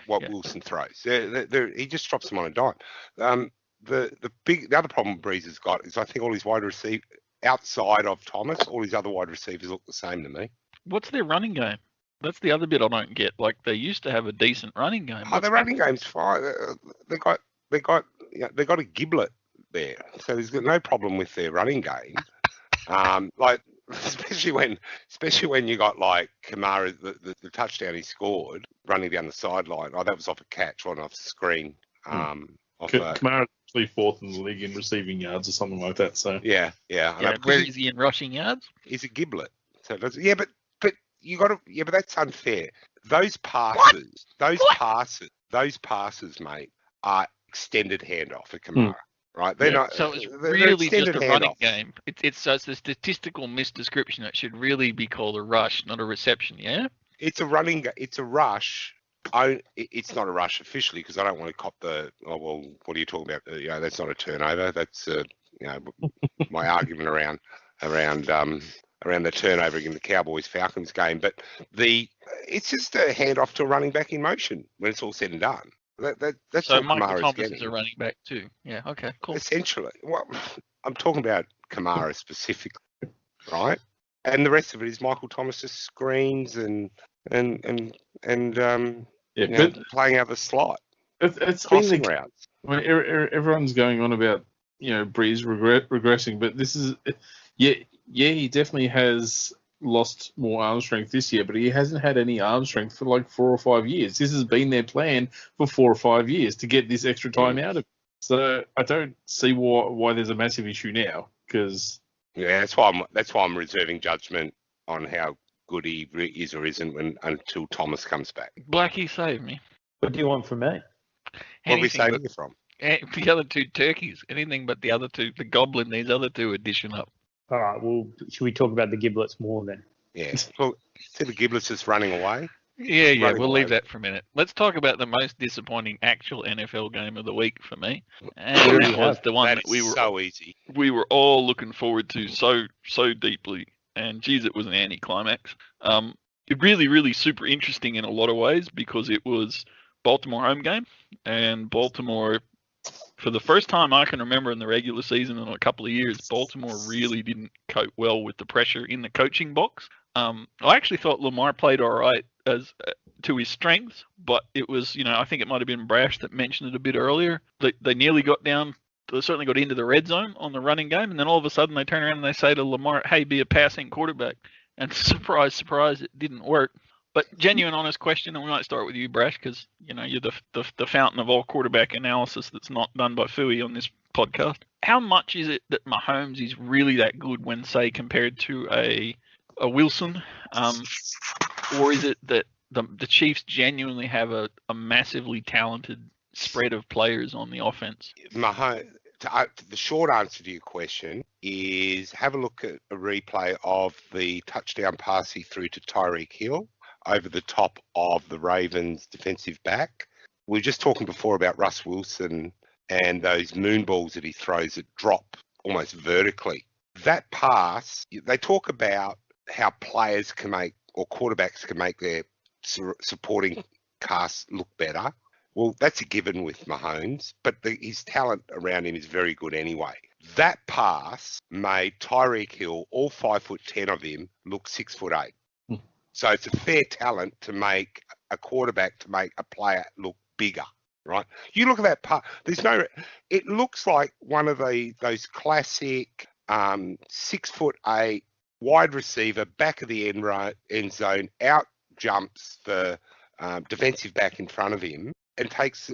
What Wilson throws. He just drops them on a dime. The other problem Breeze has got is I think all his wide receivers, outside of Thomas, all his other wide receivers look the same to me. What's their running game? That's the other bit I don't get. Like, they used to have a decent running game. Their running game's fine. They got a giblet there, so there's no problem with their running game. Especially when you got like Kamara, the touchdown he scored running down the sideline. Oh, that was off a catch, wasn't off the screen. Kamara actually fourth in the league in receiving yards or something like that. So yeah. Where is he in rushing yards? He's a giblet. So but you got to. Yeah, but that's unfair. Those passes, mate, are extended handoff for Kamara. Right, they're not. So it's really just a running game. It's a statistical misdescription. It should really be called a rush, not a reception. Yeah. It's a running. It's a rush. It's not a rush officially because I don't want to cop the. Oh well, what are you talking about? That's not a turnover. That's my argument around the turnover in the Cowboys-Falcons game. But it's just a handoff to a running back in motion when it's all said and done. That's so what Michael Kamara's Thomas getting. is a running back too. Yeah. Okay. Cool. Essentially, I'm talking about Kamara specifically, right? And the rest of it is Michael Thomas's screens and playing out the slot. It's been the routes. I mean, everyone's going on about Breeze regressing, but this is he definitely has lost more arm strength this year, but he hasn't had any arm strength for like 4 or 5 years. This has been their plan for 4 or 5 years to get this extra time out of it. So I don't see why there's a massive issue now. Because that's why I'm reserving judgment on how good he is or isn't until Thomas comes back. Blackie, save me. What do you want from me? Where are we saving you from? The other two turkeys. Anything but the other two, the goblin, these other two addition up. All right, well, should we talk about the giblets more then? Yeah. Well, see the giblets just running away? Yeah, we'll leave that for a minute. Let's talk about the most disappointing actual NFL game of the week for me. And that was the one that we were so easy. We were all looking forward to so deeply. And geez, it was an anticlimax. It really super interesting in a lot of ways because it was Baltimore home game, and Baltimore, for the first time I can remember in the regular season in a couple of years, Baltimore really didn't cope well with the pressure in the coaching box. I actually thought Lamar played all right as to his strengths, but it was, I think it might have been Brash that mentioned it a bit earlier. They nearly got down. They certainly got into the red zone on the running game, and then all of a sudden they turn around and they say to Lamar, "Hey, be a passing quarterback." And surprise, surprise, it didn't work. But genuine, honest question, and we might start with you, Brash, because you're the fountain of all quarterback analysis that's not done by Fooey on this podcast. How much is it that Mahomes is really that good when, say, compared to a Wilson, or is it that the Chiefs genuinely have a massively talented spread of players on the offense? Mahomes. The short answer to your question is have a look at a replay of the touchdown pass he threw to Tyreek Hill over the top of the Ravens defensive back. We were just talking before about Russ Wilson and those moon balls that he throws that drop almost vertically. That pass, they talk about how players can make, or quarterbacks can make their supporting cast look better. Well, that's a given with Mahomes, but his talent around him is very good anyway. That pass made Tyreek Hill, all 5'10" of him, look 6'8". So it's a fair talent to make a quarterback to make a player look bigger, right? You look at that pass. It looks like one of those classic 6'8" wide receiver, back of the end zone, out jumps the defensive back in front of him. And takes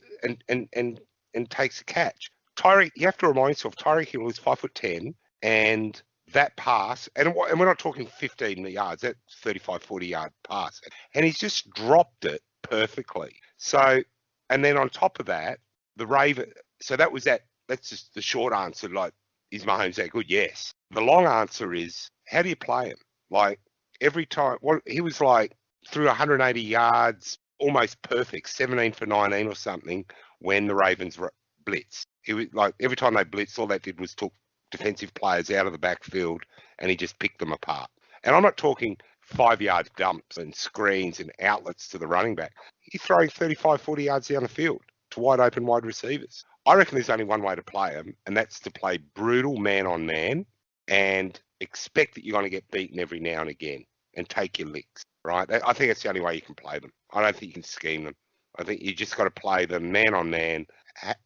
a catch. You have to remind yourself, Tyreek Hill is 5'10", and that pass, and we're not talking 15 yards, that's 35, 40-yard pass, and he's just dropped it perfectly. So, and then on top of that, the Raven. So that's just the short answer. Like, is Mahomes that good? Yes. The long answer is, how do you play him? Like every time, he was like through 180 yards. Almost perfect, 17 for 19 or something when the Ravens blitzed. It was like every time they blitzed, all that did was took defensive players out of the backfield and he just picked them apart. And I'm not talking 5-yard dumps and screens and outlets to the running back. He's throwing 35, 40 yards down the field to wide open wide receivers. I reckon there's only one way to play him, and that's to play brutal man on man and expect that you're going to get beaten every now and again and take your licks. Right, I think that's the only way you can play them. I don't think you can scheme them. I think you just got to play them man on man,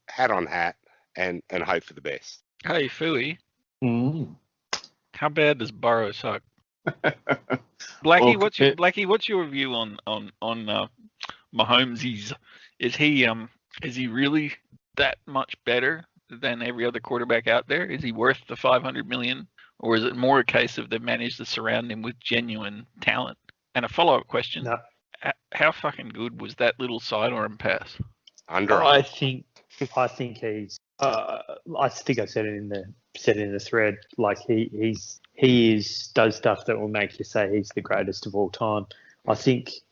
hat on hat, and hope for the best. Hey, Philly, how bad does Burrow suck? Blackie, what's your view on Mahomes? Is he really that much better than every other quarterback out there? Is he worth the $500 million, or is it more a case of they've managed to surround him with genuine talent? And a follow-up question: no. How fucking good was that little sidearm pass? I think he's. I think I said it in the thread. Like he does stuff that will make you say he's the greatest of all time. I think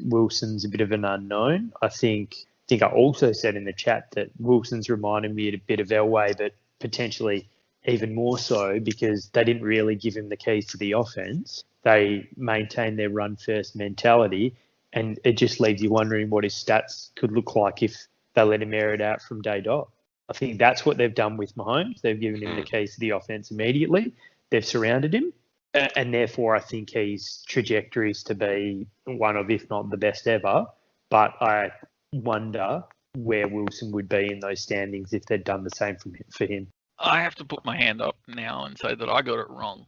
Wilson's a bit of an unknown. I think I also said in the chat that Wilson's reminded me a bit of Elway, but potentially even more so because they didn't really give him the keys to the offense. They maintain their run-first mentality, and it just leaves you wondering what his stats could look like if they let him air it out from day dot. I think that's what they've done with Mahomes. They've given him the keys to the offense immediately. They've surrounded him, and therefore I think his trajectory is to be one of, if not the best ever. But I wonder where Wilson would be in those standings if they'd done the same for him. I have to put my hand up now and say that I got it wrong.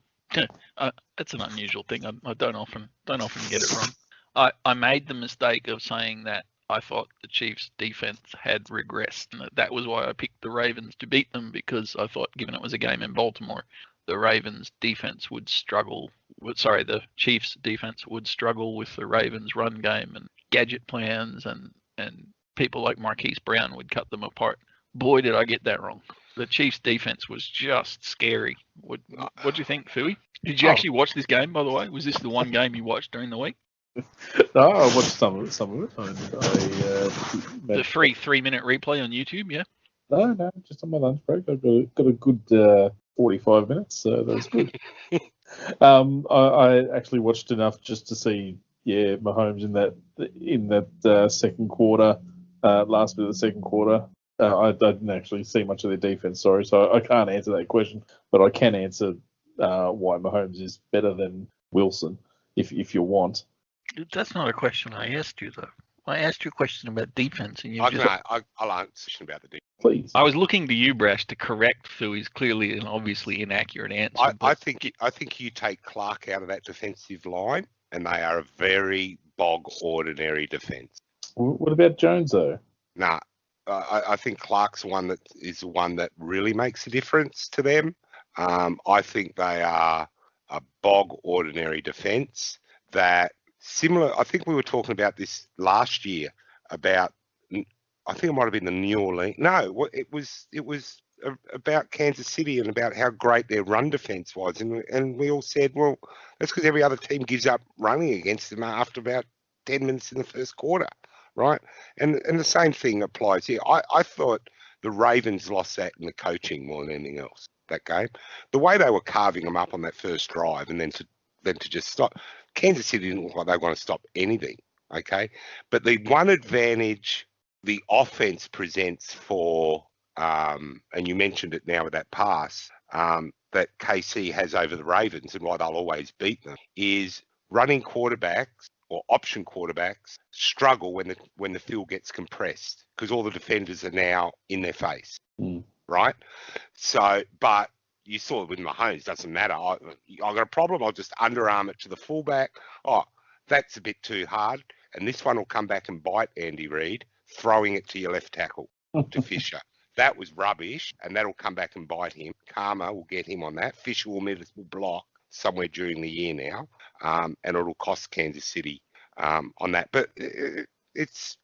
It's an unusual thing. I don't often get it wrong. I made the mistake of saying that I thought the Chiefs' defense had regressed, and that was why I picked the Ravens to beat them, because I thought, given it was a game in Baltimore, the Ravens' defense would struggle. The Chiefs' defense would struggle with the Ravens' run game and gadget plans, and people like Marquise Brown would cut them apart. Boy, did I get that wrong. The Chiefs' defense was just scary. What do you think, Fui? Did you actually watch this game, by the way? Was this the one game you watched during the week? No, I watched some of it. The free 3-minute replay on YouTube, yeah? No, just on my lunch break. I got a good 45 minutes, so that was good. I actually watched enough just to see, Mahomes in that second quarter, last bit of the second quarter. I didn't actually see much of their defense, sorry, so I can't answer that question, but I can answer why Mahomes is better than Wilson, if you want. That's not a question I asked you, though. I asked you a question about defense, and I'll answer a question about the defense. Please. I was looking to you, Brash, to correct Fui's clearly and obviously inaccurate answer. I think you take Clark out of that defensive line, and they are a very ordinary defence. What about Jones, though? Nah, I think Clark's the one that really makes a difference to them. I think they are a ordinary defence that similar. I think we were talking about this last year about. I think it might have been the New Orleans. No, it was about Kansas City and about how great their run defense was, and we all said, well, that's because every other team gives up running against them after about 10 minutes in the first quarter, right? And the same thing applies here. I thought the Ravens lost that in the coaching more than anything else. That game, the way they were carving them up on that first drive, and then to just stop. Kansas City didn't look like they were going to stop anything. Okay, but the one advantage the offense presents for, and you mentioned it now with that pass, that KC has over the Ravens and why they'll always beat them, is running quarterbacks or option quarterbacks struggle when the field gets compressed because all the defenders are now in their face, right? So, but you saw it with Mahomes, doesn't matter. I got a problem, I'll just underarm it to the fullback. Oh, that's a bit too hard. And this one will come back and bite Andy Reid, throwing it to your left tackle, to Fisher. That was rubbish, and that'll come back and bite him. Karma will get him on that. Fisher will block somewhere during the year now, and it'll cost Kansas City on that. But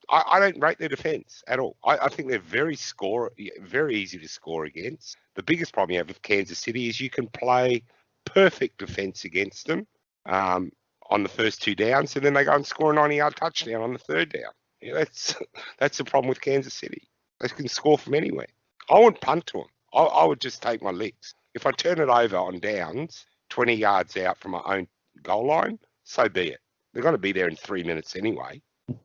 I don't rate their defence at all. I think they're very easy to score against. The biggest problem you have with Kansas City is you can play perfect defence against them on the first two downs, and then they go and score a 90-yard touchdown on the third down. Yeah, that's the problem with Kansas City. They can score from anywhere. I wouldn't punt to them. I would just take my licks. If I turn it over on downs, 20 yards out from my own goal line, so be it. They're going to be there in 3 minutes anyway. You're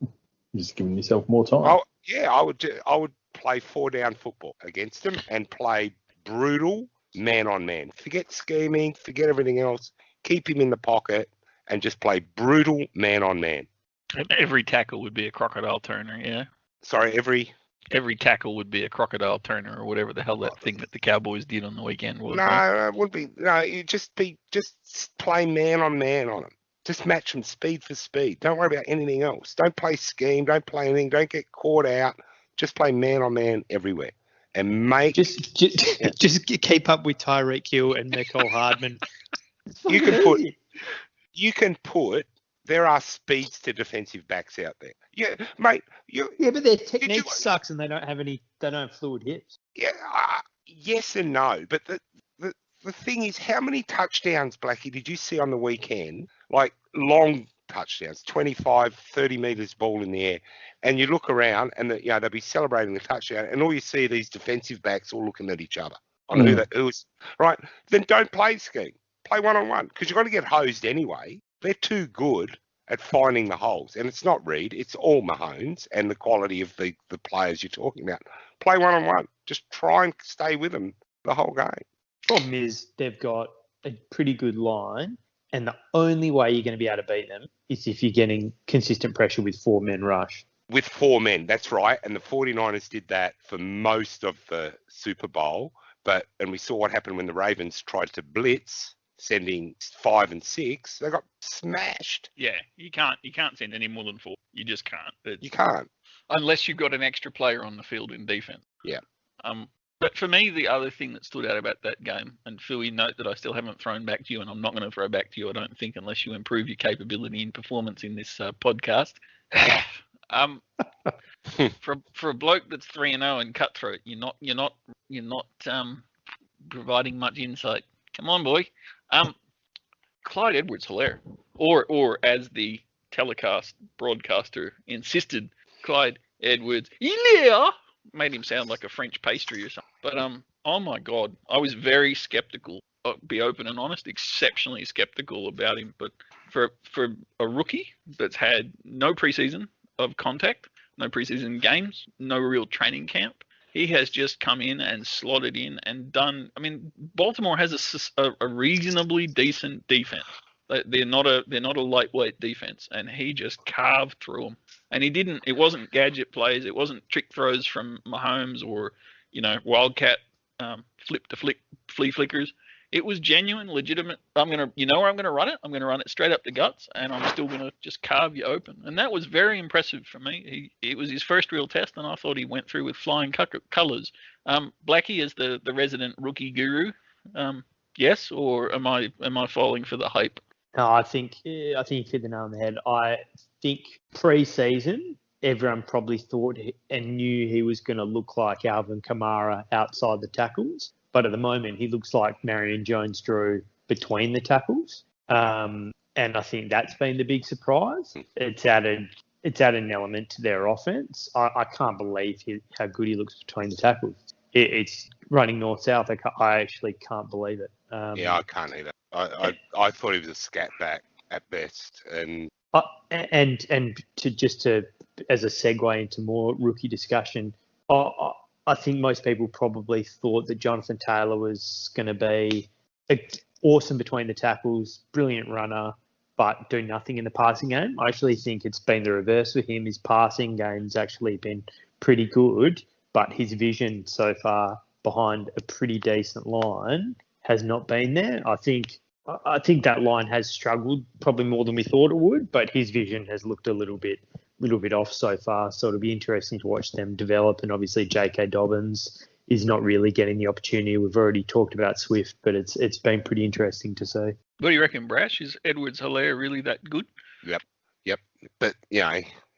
just giving yourself more time. I would play 4-down football against them and play brutal man-on-man. Forget scheming, forget everything else. Keep him in the pocket and just play brutal man-on-man. And every tackle would be a crocodile turner, yeah? Sorry, every tackle would be a crocodile turner or whatever the hell that thing that the Cowboys did on the weekend was. No, it wouldn't be. No, you just play man-on-man on them. Just match them speed for speed. Don't worry about anything else. Don't play scheme. Don't play anything. Don't get caught out. Just play man-on-man everywhere. And just keep up with Tyreek Hill and Nicole Hardman. You can put. There are speeds to defensive backs out there. Yeah, mate. But their technique sucks, and they don't have fluid hips. Yeah, yes and no. But the thing is, how many touchdowns, Blackie, did you see on the weekend? Like long touchdowns, 25, 30 metres ball in the air, and you look around, and they'll be celebrating the touchdown, and all you see are these defensive backs all looking at each other on who's right. Then don't play scheme. Play one-on-one because you're going to get hosed anyway. They're too good at finding the holes. And it's not Reid, it's all Mahomes and the quality of the players you're talking about. Play one-on-one. Just try and stay with them the whole game. Problem is they've got a pretty good line, and the only way you're going to be able to beat them is if you're getting consistent pressure with 4-men rush. with 4 men. That's right. And the 49ers did that for most of the Super Bowl. And we saw what happened when the Ravens tried to blitz, sending 5 and 6. They got smashed. Yeah, you can't send any more than 4. You just can't. You can't. Unless you've got an extra player on the field in defense. Yeah. But for me, the other thing that stood out about that game, and Phil, you note that I still haven't thrown back to you, and I'm not going to throw back to you, I don't think, unless you improve your capability and performance in this podcast. For a bloke that's 3-0 and cutthroat, you're not providing much insight. Come on, boy. Clyde Edwards-Helaire, or as the telecast broadcaster insisted, Clyde Edwards-Helaire, made him sound like a French pastry or something. But oh my God, I was very skeptical. I'll be open and honest, exceptionally skeptical about him. But for a rookie that's had no preseason of contact, no preseason games, no real training camp, he has just come in and slotted in and done. I mean, Baltimore has a reasonably decent defense. They're not a lightweight defense, and he just carved through them. And he didn't. It wasn't gadget plays. It wasn't trick throws from Mahomes or wildcat flip to flea flickers. It was genuine, legitimate. Where I'm gonna run it. I'm gonna run it straight up the guts, and I'm still gonna just carve you open. And that was very impressive for me. It was his first real test, and I thought he went through with flying colours. Blackie is the resident rookie guru. Yes, or am I falling for the hype? No, I think you hit the nail on the head. I think pre-season, everyone probably thought and knew he was going to look like Alvin Kamara outside the tackles. But at the moment, he looks like Marion Jones-Drew between the tackles. And I think that's been the big surprise. It's added an element to their offense. I can't believe how good he looks between the tackles. It's running north-south. I actually can't believe it. Yeah, I can't either. I thought he was a scat back at best. And to as a segue into more rookie discussion, I think most people probably thought that Jonathan Taylor was going to be awesome between the tackles, brilliant runner, but do nothing in the passing game. I actually think it's been the reverse for him. His passing game's actually been pretty good, but his vision so far behind a pretty decent line has not been there. I think that line has struggled probably more than we thought it would, but his vision has looked a little bit off so far. So it'll be interesting to watch them develop. And obviously J.K. Dobbins is not really getting the opportunity. We've already talked about Swift, but it's been pretty interesting to see. What do you reckon, Brash? Is Edwards-Helaire really that good? Yep. But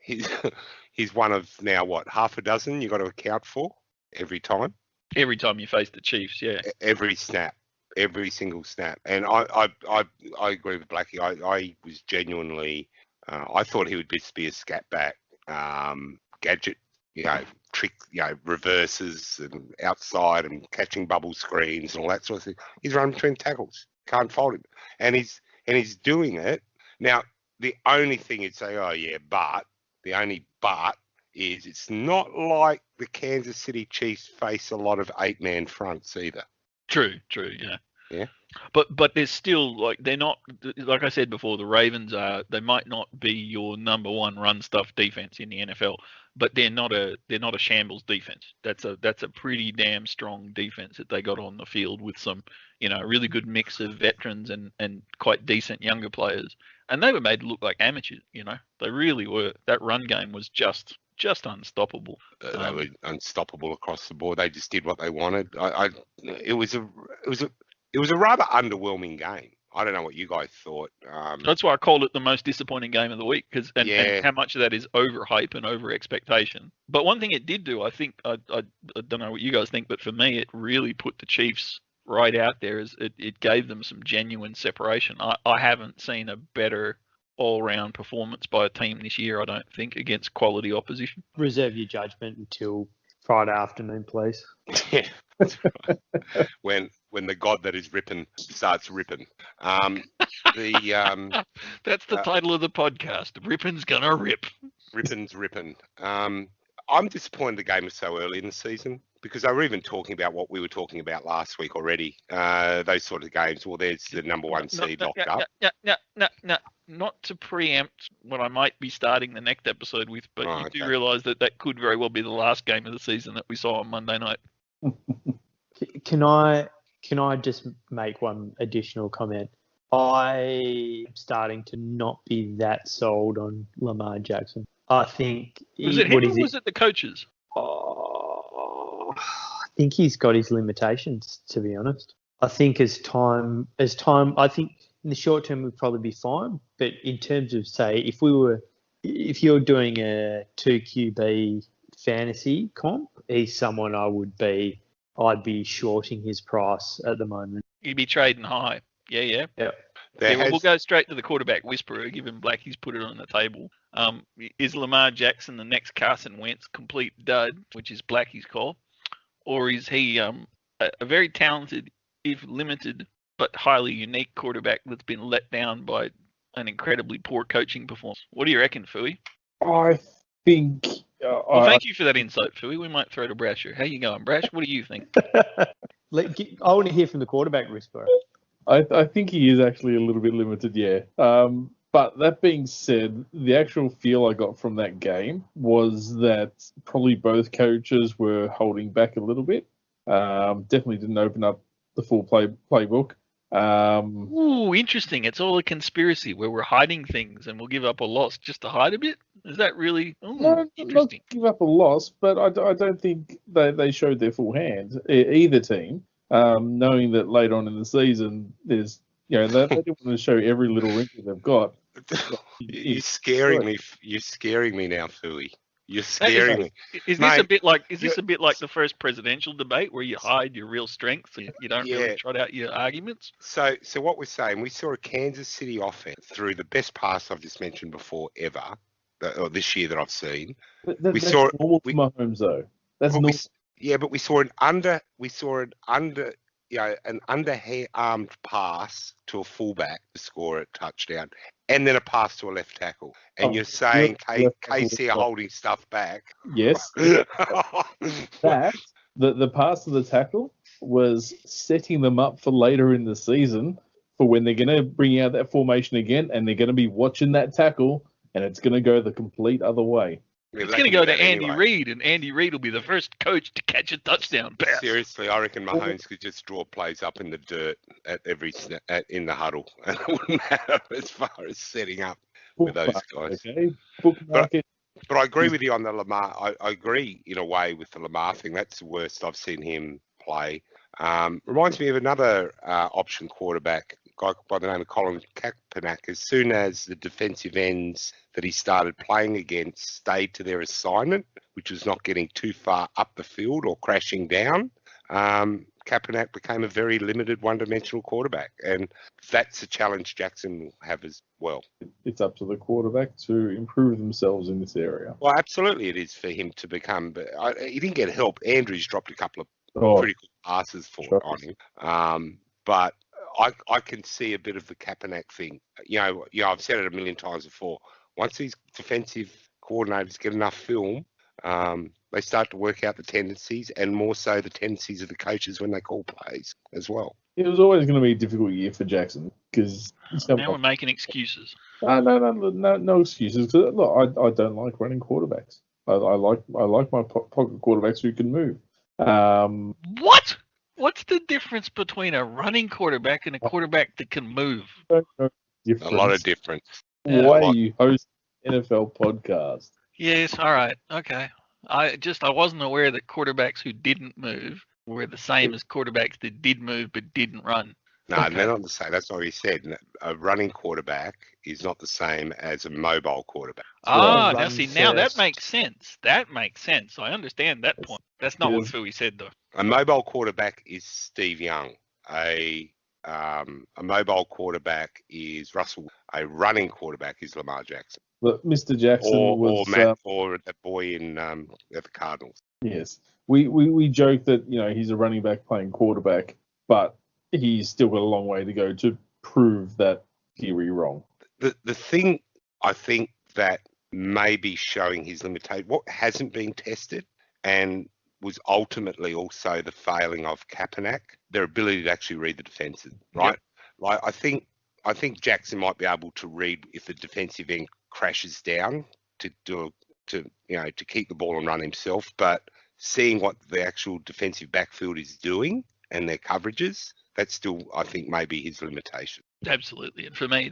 he's one of now half a dozen you got to account for every time. Every time you face the Chiefs, yeah. Every snap. Every single snap. And I agree with Blackie. I was genuinely, I thought he would just be a scat back, gadget, trick, reverses and outside and catching bubble screens and all that sort of thing. He's running between tackles. Can't fault him. And he's doing it. Now, the only thing you'd say, the only but is it's not like the Kansas City Chiefs face a lot of 8-man fronts either. True, yeah. Yeah. But there's still they're not, like I said before, the Ravens they might not be your number one run stuff defense in the NFL, but they're not a shambles defense. That's a pretty damn strong defense that they got on the field with some really good mix of veterans and quite decent younger players, and they were made to look like amateurs. They really were. That run game was just unstoppable. They were unstoppable across the board. They just did what they wanted. It was a rather underwhelming game. I don't know what you guys thought. That's why I called it the most disappointing game of the week, and how much of that is overhype and over expectation. But one thing it did do, I think, I don't know what you guys think, but for me, it really put the Chiefs right out there. It gave them some genuine separation. I haven't seen a better all-round performance by a team this year, I don't think, against quality opposition. Reserve your judgment until Friday afternoon, please. Yeah, that's right. When the god that is ripping starts ripping. That's the title of the podcast. Rippin's gonna rip. Rippin's ripping. I'm disappointed the game was so early in the season, because they were even talking about what we were talking about last week already. Those sort of games. Well, there's the number one seed locked up. No. Not to preempt what I might be starting the next episode with, but you do Okay. realise that could very well be the last game of the season that we saw on Monday night. Can I just make one additional comment? I'm starting to not be that sold on Lamar Jackson. I think Was it him or was it the coaches? Oh, I think he's got his limitations, to be honest. I think as time, I think in the short term we'd probably be fine. But in terms of, say, if you're doing a 2QB fantasy comp, he's someone I'd be shorting his price at the moment. You'd be trading high. Yeah. Yeah. We'll go straight to the quarterback whisperer, given Blackie's put it on the table. Is Lamar Jackson the next Carson Wentz complete dud, which is Blackie's call? Or is he a very talented, if limited, but highly unique quarterback that's been let down by an incredibly poor coaching performance? What do you reckon, Fooey? I think. Well, thank you for that insight, Fooey. We might throw to Brasher. How you going, Brash? What do you think? I want to hear from the quarterback whisperer. I think he is actually a little bit limited, yeah. But that being said, the actual feel I got from that game was that probably both coaches were holding back a little bit. Definitely didn't open up the full playbook. Ooh, interesting. It's all a conspiracy where we're hiding things and we'll give up a loss just to hide a bit. Is that really interesting? Not give up a loss, but I don't think they showed their full hand, either team. Knowing that later on in the season, there's, they didn't want to show every little wrinkle they've got. You're scaring me. You're scaring me now, Fooey. You're scaring me. Is this a bit like the first presidential debate where you hide your real strengths and you don't really trot out your arguments? So what we're saying, we saw a Kansas City offense through the best pass I've just mentioned before ever, or this year that I've seen. That's normal for Mahomes, though. That's normal. But we saw an underarmed pass to a fullback to score a touchdown, and then a pass to a left tackle. And you're saying KC are holding stuff back? Yes. That the pass to the tackle was setting them up for later in the season for when they're going to bring out that formation again, and they're going to be watching that tackle, and it's going to go the complete other way. It's going to go to Andy Reid, and Andy Reid will be the first coach to catch a touchdown pass. Seriously, I reckon Mahomes could just draw plays up in the dirt at every in the huddle, and it wouldn't matter as far as setting up with those guys. Okay. But I agree with you on the Lamar. I agree in a way with the Lamar thing. That's the worst I've seen him play. Reminds me of another option quarterback, a guy by the name of Colin Kaepernick. As soon as the defensive ends that he started playing against stayed to their assignment, which was not getting too far up the field or crashing down, Kaepernick became a very limited one-dimensional quarterback. And that's a challenge Jackson will have as well. It's up to the quarterback to improve themselves in this area. Well, absolutely it is for him to become... But he didn't get help. Andrews dropped a couple of pretty good passes on him. But I can see a bit of the Kaepernick thing. I've said it a million times before. Once these defensive coordinators get enough film, they start to work out the tendencies, and more so the tendencies of the coaches when they call plays as well. It was always going to be a difficult year for Jackson because now we're making excuses. No excuses. Look, I don't like running quarterbacks. I like my pocket quarterbacks who can move. What? What's the difference between a running quarterback and a quarterback that can move? A lot of difference. Why you host an NFL podcast? Yes, all right, okay. I wasn't aware that quarterbacks who didn't move were the same as quarterbacks that did move but didn't run. No, they're not the same. That's not what he said. A running quarterback is not the same as a mobile quarterback. Now that makes sense. That makes sense. I understand that point. That's not what Fooey said, though. A mobile quarterback is Steve Young. A mobile quarterback is Russell. A running quarterback is Lamar Jackson. But Mr. Jackson or that boy in at the Cardinals. Yes, we joke that he's a running back playing quarterback, but he's still got a long way to go to prove that theory wrong. The thing I think that may be showing his limitation, what hasn't been tested, and was ultimately also the failing of Kaepernick, their ability to actually read the defenses, right? Yep. Like I think I think Jackson might be able to read if the defensive end crashes down to keep the ball and run himself. But seeing what the actual defensive backfield is doing and their coverages, that's still, I think, maybe his limitation. Absolutely. And for me,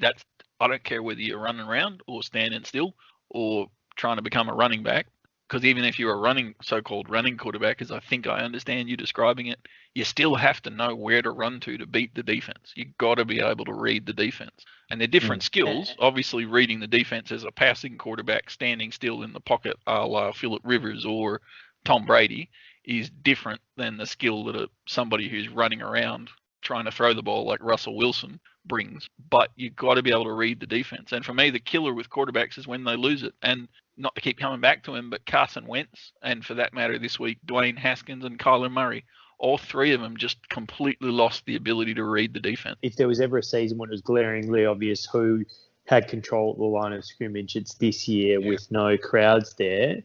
I don't care whether you're running around or standing still or trying to become a running back. Because even if you're a so-called running quarterback, as I think I understand you describing it, you still have to know where to run to beat the defense. You've got to be able to read the defense. And they're different skills. Obviously, reading the defense as a passing quarterback, standing still in the pocket, a la Phillip Rivers or Tom Brady, is different than the skill that somebody who's running around trying to throw the ball like Russell Wilson brings. But you've got to be able to read the defense. And for me, the killer with quarterbacks is when they lose it. And not to keep coming back to him, but Carson Wentz, and for that matter this week, Dwayne Haskins and Kyler Murray, all three of them just completely lost the ability to read the defense. If there was ever a season when it was glaringly obvious who had control at the line of scrimmage, it's this year with no crowds there.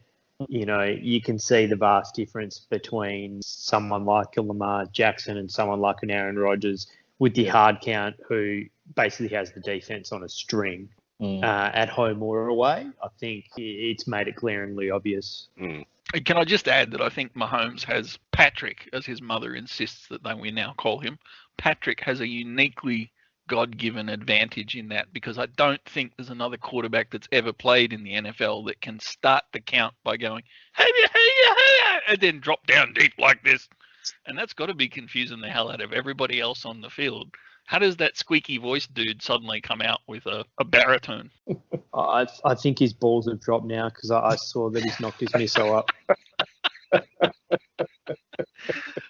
You know, you can see the vast difference between someone like a Lamar Jackson and someone like an Aaron Rodgers with the hard count who basically has the defense on a string. At home or away, I think it's made it glaringly obvious. Can I just add that I think Mahomes has Patrick, as his mother insists that we now call him. Patrick has a uniquely God-given advantage in that, because I don't think there's another quarterback that's ever played in the NFL that can start the count by going, hey, and then drop down deep like this. And that's got to be confusing the hell out of everybody else on the field. How does that squeaky voice dude suddenly come out with a baritone? I think his balls have dropped now because I saw that he's knocked his missile up.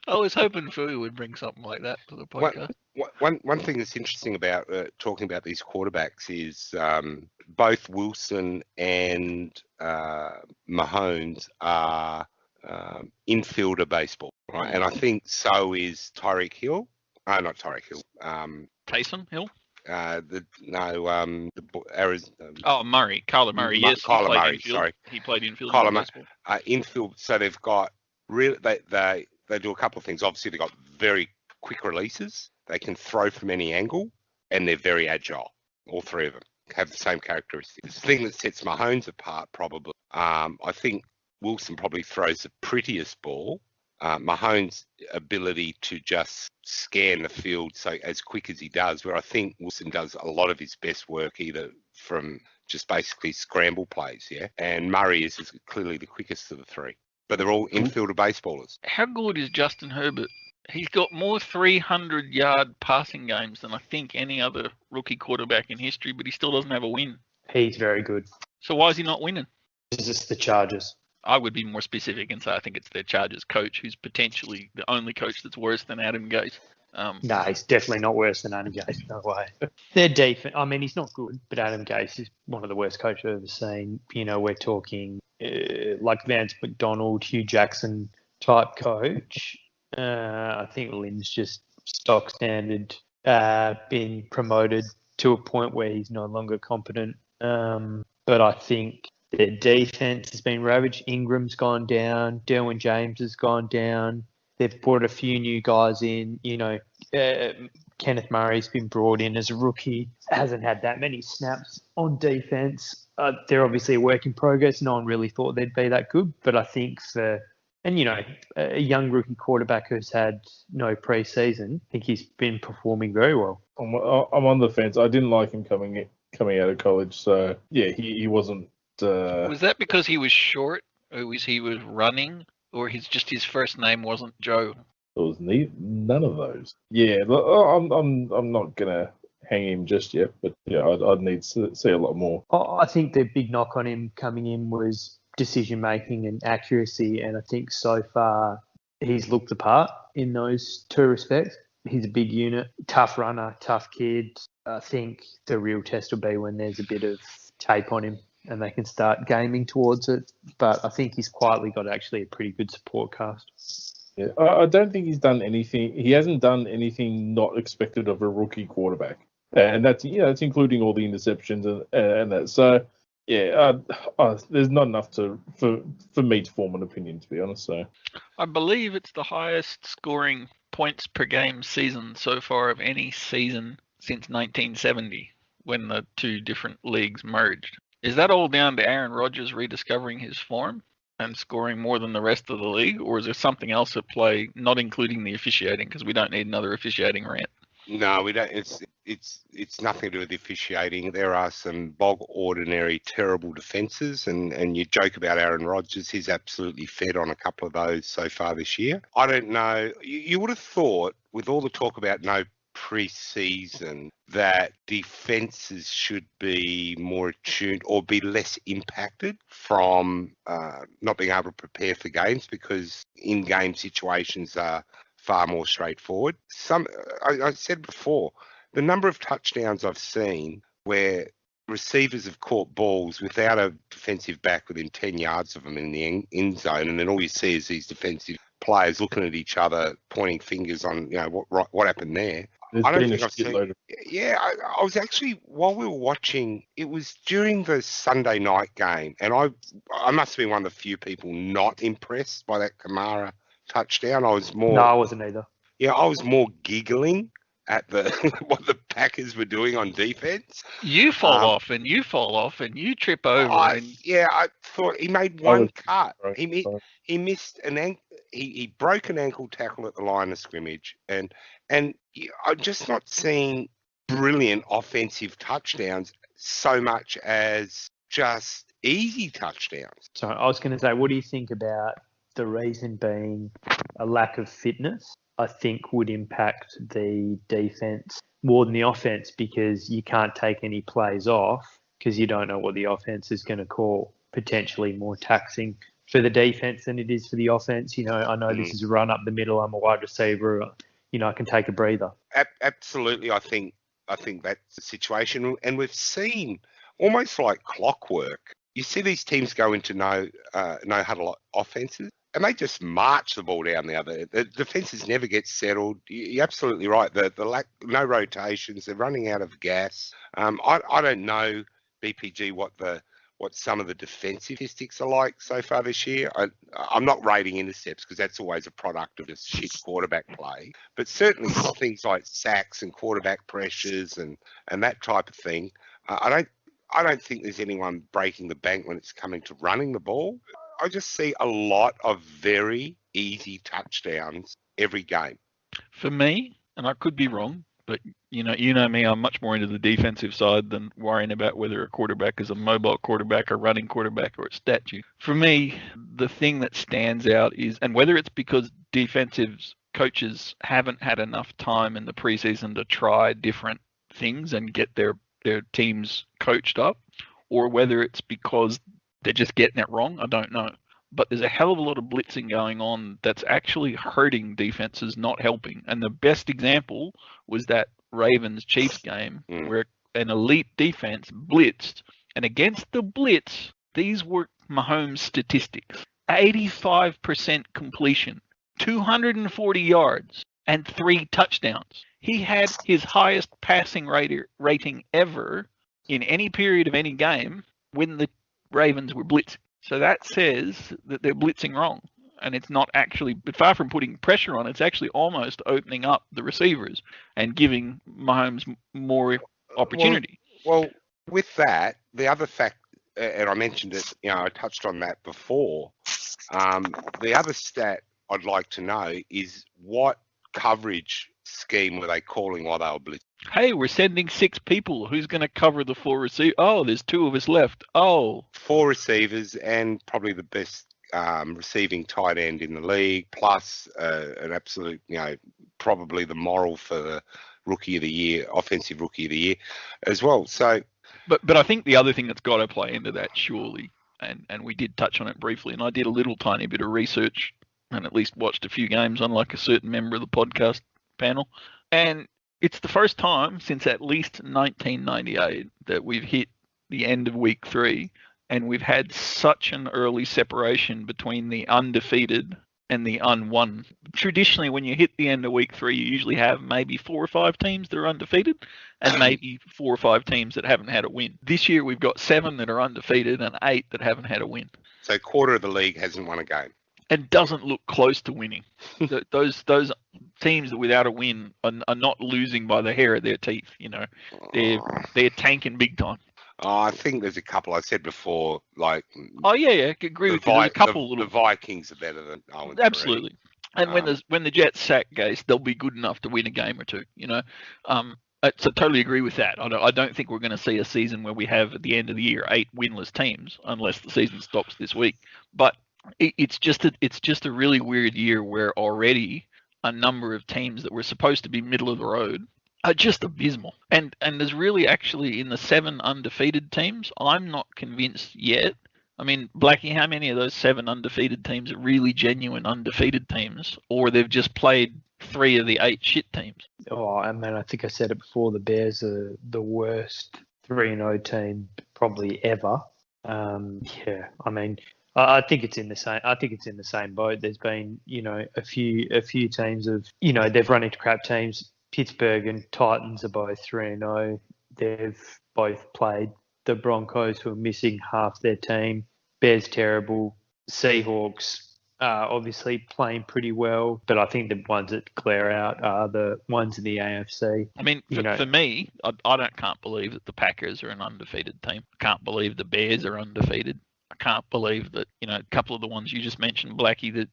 I was hoping Fui would bring something like that to the podcast. One thing that's interesting about talking about these quarterbacks is both Wilson and Mahomes are infielder baseball, right? And I think so is Tyreek Hill. Not Tyreek Hill. Taysom Hill? Murray. Kyler Murray. Yes, Kyler Murray. Infield. Sorry, he played infield. Infield. So they've got really they do a couple of things. Obviously, they've got very quick releases. They can throw from any angle, and they're very agile. All three of them have the same characteristics. The thing that sets Mahomes apart, probably, I think Wilson probably throws the prettiest ball. Mahomes' ability to just scan the field so as quick as he does, where I think Wilson does a lot of his best work either from just basically scramble plays, and Murray is clearly the quickest of the three. But they're all infielder baseballers. How good is Justin Herbert? He's got more 300-yard passing games than I think any other rookie quarterback in history, but he still doesn't have a win. He's very good. So why is he not winning? It's just the Chargers. I would be more specific and say I think it's their Chargers coach, who's potentially the only coach that's worse than Adam Gase. No, he's definitely not worse than Adam Gase. No way. Their defense, I mean, he's not good, but Adam Gase is one of the worst coaches I've ever seen. You know, we're talking like Vance McDonald, Hugh Jackson type coach. I think Lynn's just stock standard, been promoted to a point where he's no longer competent. But I think their defense has been ravaged. Ingram's gone down. Derwin James has gone down. They've brought a few new guys in. You know, Kenneth Murray's been brought in as a rookie. Hasn't had that many snaps on defense. They're obviously a work in progress. No one really thought they'd be that good. But I think a young rookie quarterback who's had no preseason, I think he's been performing very well. I'm on the fence. I didn't like him coming out of college. So, yeah, he wasn't. Was that because he was short, or was he running, or his first name wasn't Joe? It was none of those. Yeah, I'm not gonna hang him just yet, but yeah, I'd need to see a lot more. I think the big knock on him coming in was decision making and accuracy, and I think so far he's looked the part in those two respects. He's a big unit, tough runner, tough kid. I think the real test will be when there's a bit of tape on him and they can start gaming towards it. But I think he's quietly got actually a pretty good support cast. Yeah, I don't think he's done anything. He hasn't done anything not expected of a rookie quarterback, and that's that's including all the interceptions and that. So yeah, there's not enough for me to form an opinion, to be honest. So I believe it's the highest scoring points per game season so far of any season since 1970 when the two different leagues merged. Is that all down to Aaron Rodgers rediscovering his form and scoring more than the rest of the league, or is there something else at play, not including the officiating, because we don't need another officiating rant? No, we don't. It's nothing to do with the officiating. There are some bog ordinary terrible defences, and you joke about Aaron Rodgers. He's absolutely fed on a couple of those so far this year. I don't know. You would have thought, with all the talk about no pre-season, that defences should be more attuned or be less impacted from not being able to prepare for games, because in-game situations are far more straightforward. I said before, the number of touchdowns I've seen where receivers have caught balls without a defensive back within 10 yards of them in the end zone, and then all you see is these defensive players looking at each other, pointing fingers on, what happened there. There's I don't been think a I've seen. shitload of Yeah, I was actually, while we were watching, it was during the Sunday night game, and I must have been one of the few people not impressed by that Kamara touchdown. No, I wasn't either. Yeah, I was more giggling at the what the Packers were doing on defense. You fall off and you trip over. I thought he made one cut. He missed an he broke an ankle tackle at the line of scrimmage, and I'm just not seeing brilliant offensive touchdowns so much as just easy touchdowns. So I was going to say, what do you think about the reason being a lack of fitness? I think would impact the defense more than the offense, because you can't take any plays off because you don't know what the offense is going to call. Potentially more taxing for the defense than it is for the offense. I know this is a run up the middle. I'm a wide receiver. I can take a breather. Absolutely. I think that's the situation. And we've seen almost like clockwork. You see these teams go into no huddle offenses, and they just march the ball down the other. The defenses never get settled. You're absolutely right. The lack, no rotations. They're running out of gas. I don't know, BPG, what some of the defensive statistics are like so far this year. I'm not rating intercepts because that's always a product of just shit quarterback play. But certainly things like sacks and quarterback pressures and that type of thing. I don't think there's anyone breaking the bank when it's coming to running the ball. I just see a lot of very easy touchdowns every game. For me, and I could be wrong, but you know me, I'm much more into the defensive side than worrying about whether a quarterback is a mobile quarterback, a running quarterback, or a statue. For me, the thing that stands out is, and whether it's because defensive coaches haven't had enough time in the preseason to try different things and get their teams coached up, or whether it's because they're just getting it wrong, I don't know. But there's a hell of a lot of blitzing going on that's actually hurting defenses, not helping. And the best example was that Ravens-Chiefs game where an elite defense blitzed. And against the blitz, these were Mahomes' statistics. 85% completion, 240 yards, and 3 touchdowns. He had his highest passing rating ever in any period of any game when the Ravens were blitzing. So that says that they're blitzing wrong. And it's not actually, but far from putting pressure on, it's actually almost opening up the receivers and giving Mahomes more opportunity. Well, with that, the other fact, and I mentioned it, I touched on that before. The other stat I'd like to know is what coverage scheme were they calling while they were blitzing? Hey, we're sending 6 people. Who's going to cover the 4 receivers? Oh, there's 2 of us left. Oh. 4 receivers and probably the best receiving tight end in the league, plus an absolute, probably the moral for the rookie of the year, offensive rookie of the year as well. So, But I think the other thing that's got to play into that, surely, and we did touch on it briefly, and I did a little tiny bit of research and at least watched a few games, unlike a certain member of the podcast panel. And it's the first time since at least 1998 that we've hit the end of week 3 and we've had such an early separation between the undefeated and the unwon. Traditionally, when you hit the end of week 3, you usually have maybe 4 or 5 teams that are undefeated and maybe 4 or 5 teams that haven't had a win. This year, we've got 7 that are undefeated and 8 that haven't had a win. So a quarter of the league hasn't won a game. and doesn't look close to winning. Those teams that without a win are not losing by the hair of their teeth. You know, they're tanking big time. I think there's a couple I said before, like Oh yeah, I agree with you. There's a couple the little. Vikings are better than 0-3. Absolutely. And when the Jets sack Gase, they'll be good enough to win a game or two. You know, so totally agree with that. I don't think we're going to see a season where we have at the end of the year 8 winless teams unless the season stops this week. But it's just a really weird year where already a number of teams that were supposed to be middle of the road are just abysmal. And there's really actually in the 7 undefeated teams, I'm not convinced yet. I mean, Blackie, how many of those 7 undefeated teams are really genuine undefeated teams, or they've just played 3 of the 8 shit teams? Oh, I mean, I think I said it before. The Bears are the worst 3-0 team probably ever. Yeah, I mean, I think it's in the same. I think it's in the same boat. There's been, a few teams of, they've run into crap teams. Pittsburgh and Titans are both 3-0. They've both played the Broncos, who are missing half their team. Bears terrible. Seahawks obviously playing pretty well, but I think the ones that clear out are the ones in the AFC. I mean, for me, I can't believe that the Packers are an undefeated team. I can't believe the Bears are undefeated. I can't believe that, a couple of the ones you just mentioned, Blackie, that,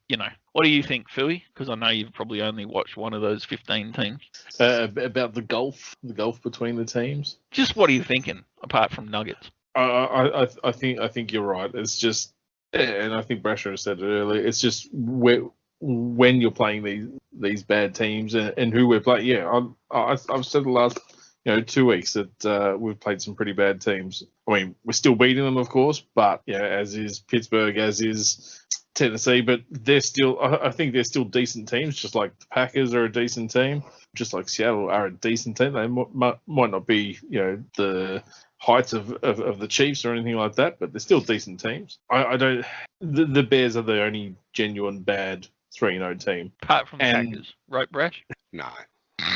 what do you think, Philly? Because I know you've probably only watched one of those 15 teams. About the gulf between the teams. Just what are you thinking, apart from Nuggets? I think you're right. It's just, and I think Brasher said it earlier, it's just when you're playing these bad teams and who we're playing. Yeah, I've said the last 2 weeks that we've played some pretty bad teams. I mean, we're still beating them, of course, but as is Pittsburgh, as is Tennessee, but they're still. I think they're still decent teams, just like the Packers are a decent team, just like Seattle are a decent team. They might not be, the heights of the Chiefs or anything like that, but they're still decent teams. I don't. The Bears are the only genuine bad 3-0 team, apart from the Packers, right, Brash? No,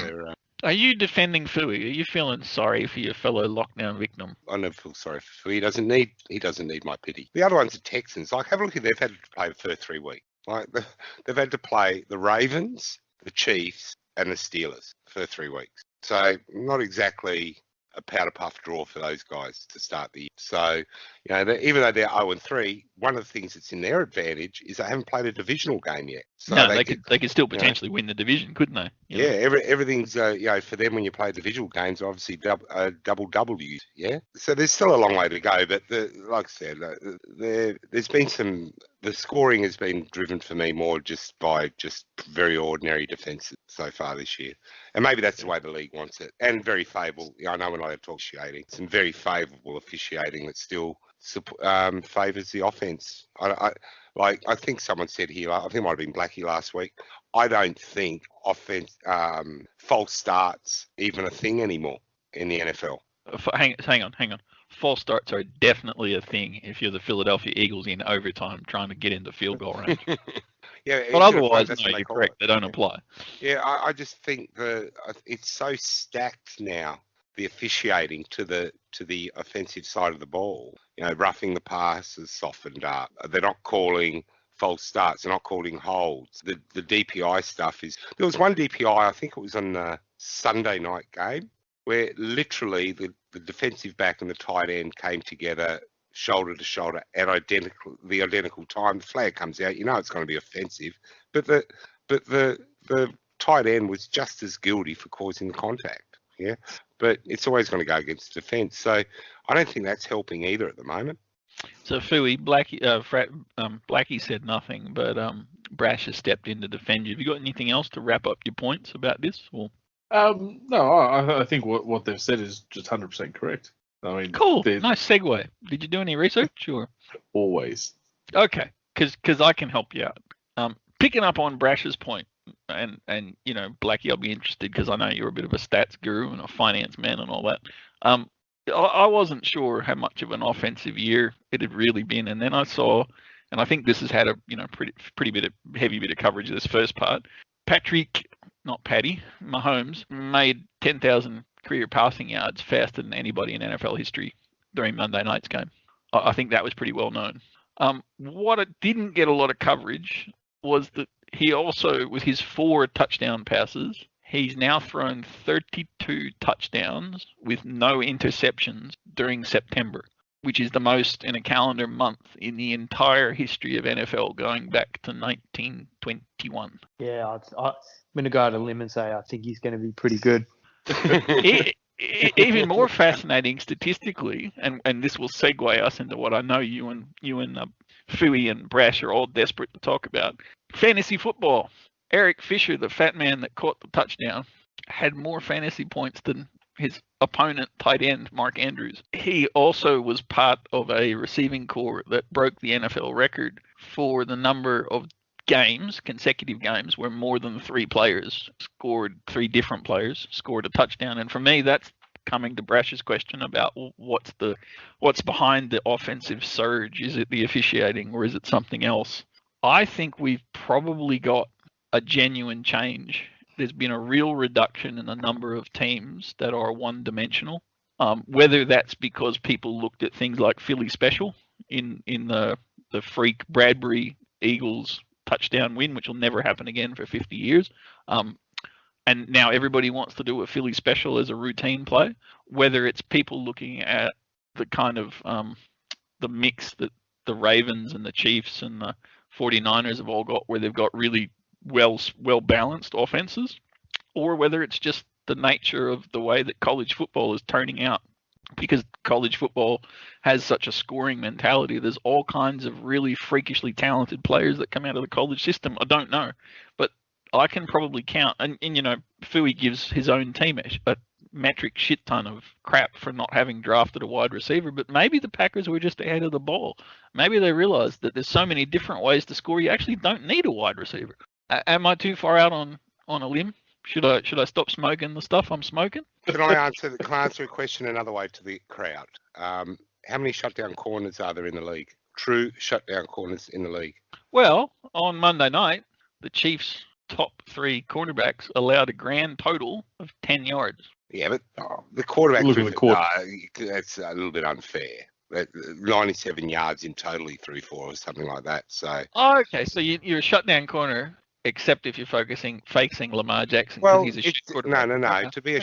they're. Are you defending Fui? Are you feeling sorry for your fellow lockdown victim? I never feel sorry for Fui. He doesn't need my pity. The other ones are Texans. Like, have a look at they've had to play the first 3 weeks. Like, they've had to play the Ravens, the Chiefs, and the Steelers for 3 weeks. So not exactly a powder puff draw for those guys to start the year. So, even though they're 0-3, one of the things that's in their advantage is they haven't played a divisional game yet. So they could still potentially win the division, couldn't they? Everything's for them when you play divisional games, obviously double W's. Yeah, so there's still a long way to go, but like I said, there's been the scoring has been driven for me more just by very ordinary defences so far this year. And maybe that's the way the league wants it. And very favourable. I know when I talk officiating, some very favourable officiating that still favours the offence. I think someone said here, I think it might have been Blackie last week, I don't think false starts even a thing anymore in the NFL. Hang on. False starts are definitely a thing if you're the Philadelphia Eagles in overtime trying to get into field goal range. But otherwise, no, you're correct. They don't apply. Yeah, I just think it's so stacked now, the officiating to the offensive side of the ball. Roughing the pass has softened up. They're not calling false starts. They're not calling holds. The DPI stuff is... There was one DPI, I think it was on the Sunday night game, where literally the defensive back and the tight end came together shoulder to shoulder at the identical time. The flag comes out, it's going to be offensive, but the tight end was just as guilty for causing the contact. Yeah, but it's always going to go against defence. So I don't think that's helping either at the moment. So Fui, Blackie said nothing, but Brash has stepped in to defend you. Have you got anything else to wrap up your points about this? Or? No, I think what they've said is just 100% correct. I mean, cool. Nice segue. Did you do any research or? Always. Okay, because I can help you out. Picking up on Brash's point, and Blackie, I'll be interested because I know you're a bit of a stats guru and a finance man and all that. I wasn't sure how much of an offensive year it had really been, and then I saw, and I think this has had a pretty heavy bit of coverage this first part. Mahomes made 10,000 career passing yards faster than anybody in NFL history during Monday night's game. I think that was pretty well known. What it didn't get a lot of coverage was that he also, with his 4 touchdown passes, he's now thrown 32 touchdowns with no interceptions during September, which is the most in a calendar month in the entire history of NFL going back to 1921. Yeah, I'm going to go out on a limb and say I think he's going to be pretty good. Even more fascinating statistically, and this will segue us into what I know you and Fooey and Brash are all desperate to talk about. Fantasy football. Eric Fisher, the fat man that caught the touchdown, had more fantasy points than his opponent tight end, Mark Andrews. He also was part of a receiving corps that broke the NFL record for the number of games, consecutive games, where more than 3 different players scored a touchdown. And for me, that's coming to Brash's question about what's behind the offensive surge. Is it the officiating or is it something else? I think we've probably got a genuine change. There's been a real reduction in the number of teams that are one-dimensional. Whether that's because people looked at things like Philly Special in the freak Bradbury Eagles touchdown win, which will never happen again for 50 years. And now everybody wants to do a Philly Special as a routine play. Whether it's people looking at the kind of the mix that the Ravens and the Chiefs and the 49ers have all got, where they've got really well-balanced offenses, or whether it's just the nature of the way that college football is turning out. Because college football has such a scoring mentality, there's all kinds of really freakishly talented players that come out of the college system. I don't know, but I can probably count. And Fooey gives his own team a metric shit ton of crap for not having drafted a wide receiver, but maybe the Packers were just ahead of the ball. Maybe they realized that there's so many different ways to score, you actually don't need a wide receiver. Am I too far out on a limb? Should I stop smoking the stuff I'm smoking? Can I answer a question another way to the crowd? How many shutdown corners are there in the league? True shutdown corners in the league. Well, on Monday night, the Chiefs' top 3 cornerbacks allowed a grand total of 10 yards. Yeah, but the quarterback, that's a little bit unfair. 97 yards in total he threw for, or something like that. So. Oh, okay, so you're a shutdown corner, except if you're facing Lamar Jackson. Well, he's a no. To be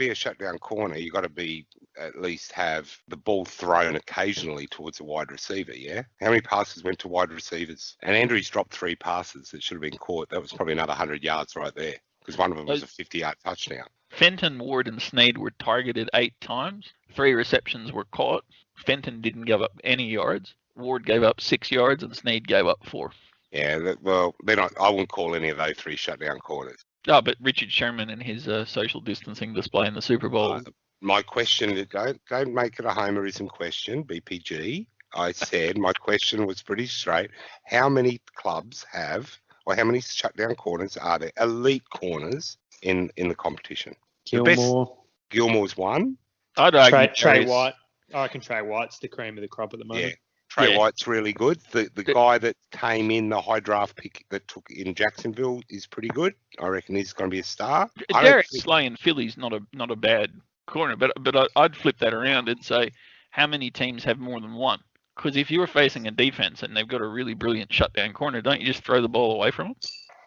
a shutdown corner, you got to be at least have the ball thrown occasionally towards a wide receiver. Yeah. How many passes went to wide receivers? And Andrews dropped 3 passes that should have been caught. That was probably another 100 yards right there, because one of them was a 50-yard touchdown. Fenton, Ward, and Snead were targeted 8 times. 3 receptions were caught. Fenton didn't give up any yards. Ward gave up 6 yards, and Snead gave up 4. Yeah, well, they're not. I wouldn't call any of those 3 shutdown corners. Oh, but Richard Sherman and his social distancing display in the Super Bowl. My question, don't make it a homerism question, BPG. I said my question was pretty straight. How many clubs have, or how many shutdown corners are there, elite corners in the competition? Gilmore's one. I'd argue Trey White. I reckon Trey White's the cream of the crop at the moment. Yeah. Trey White's really good. The guy that came in, the high draft pick that took in Jacksonville, is pretty good. I reckon he's going to be a star. Derek Slay in Philly's not a bad corner, but I'd flip that around and say, how many teams have more than one? Because if you were facing a defense and they've got a really brilliant shutdown corner, don't you just throw the ball away from them?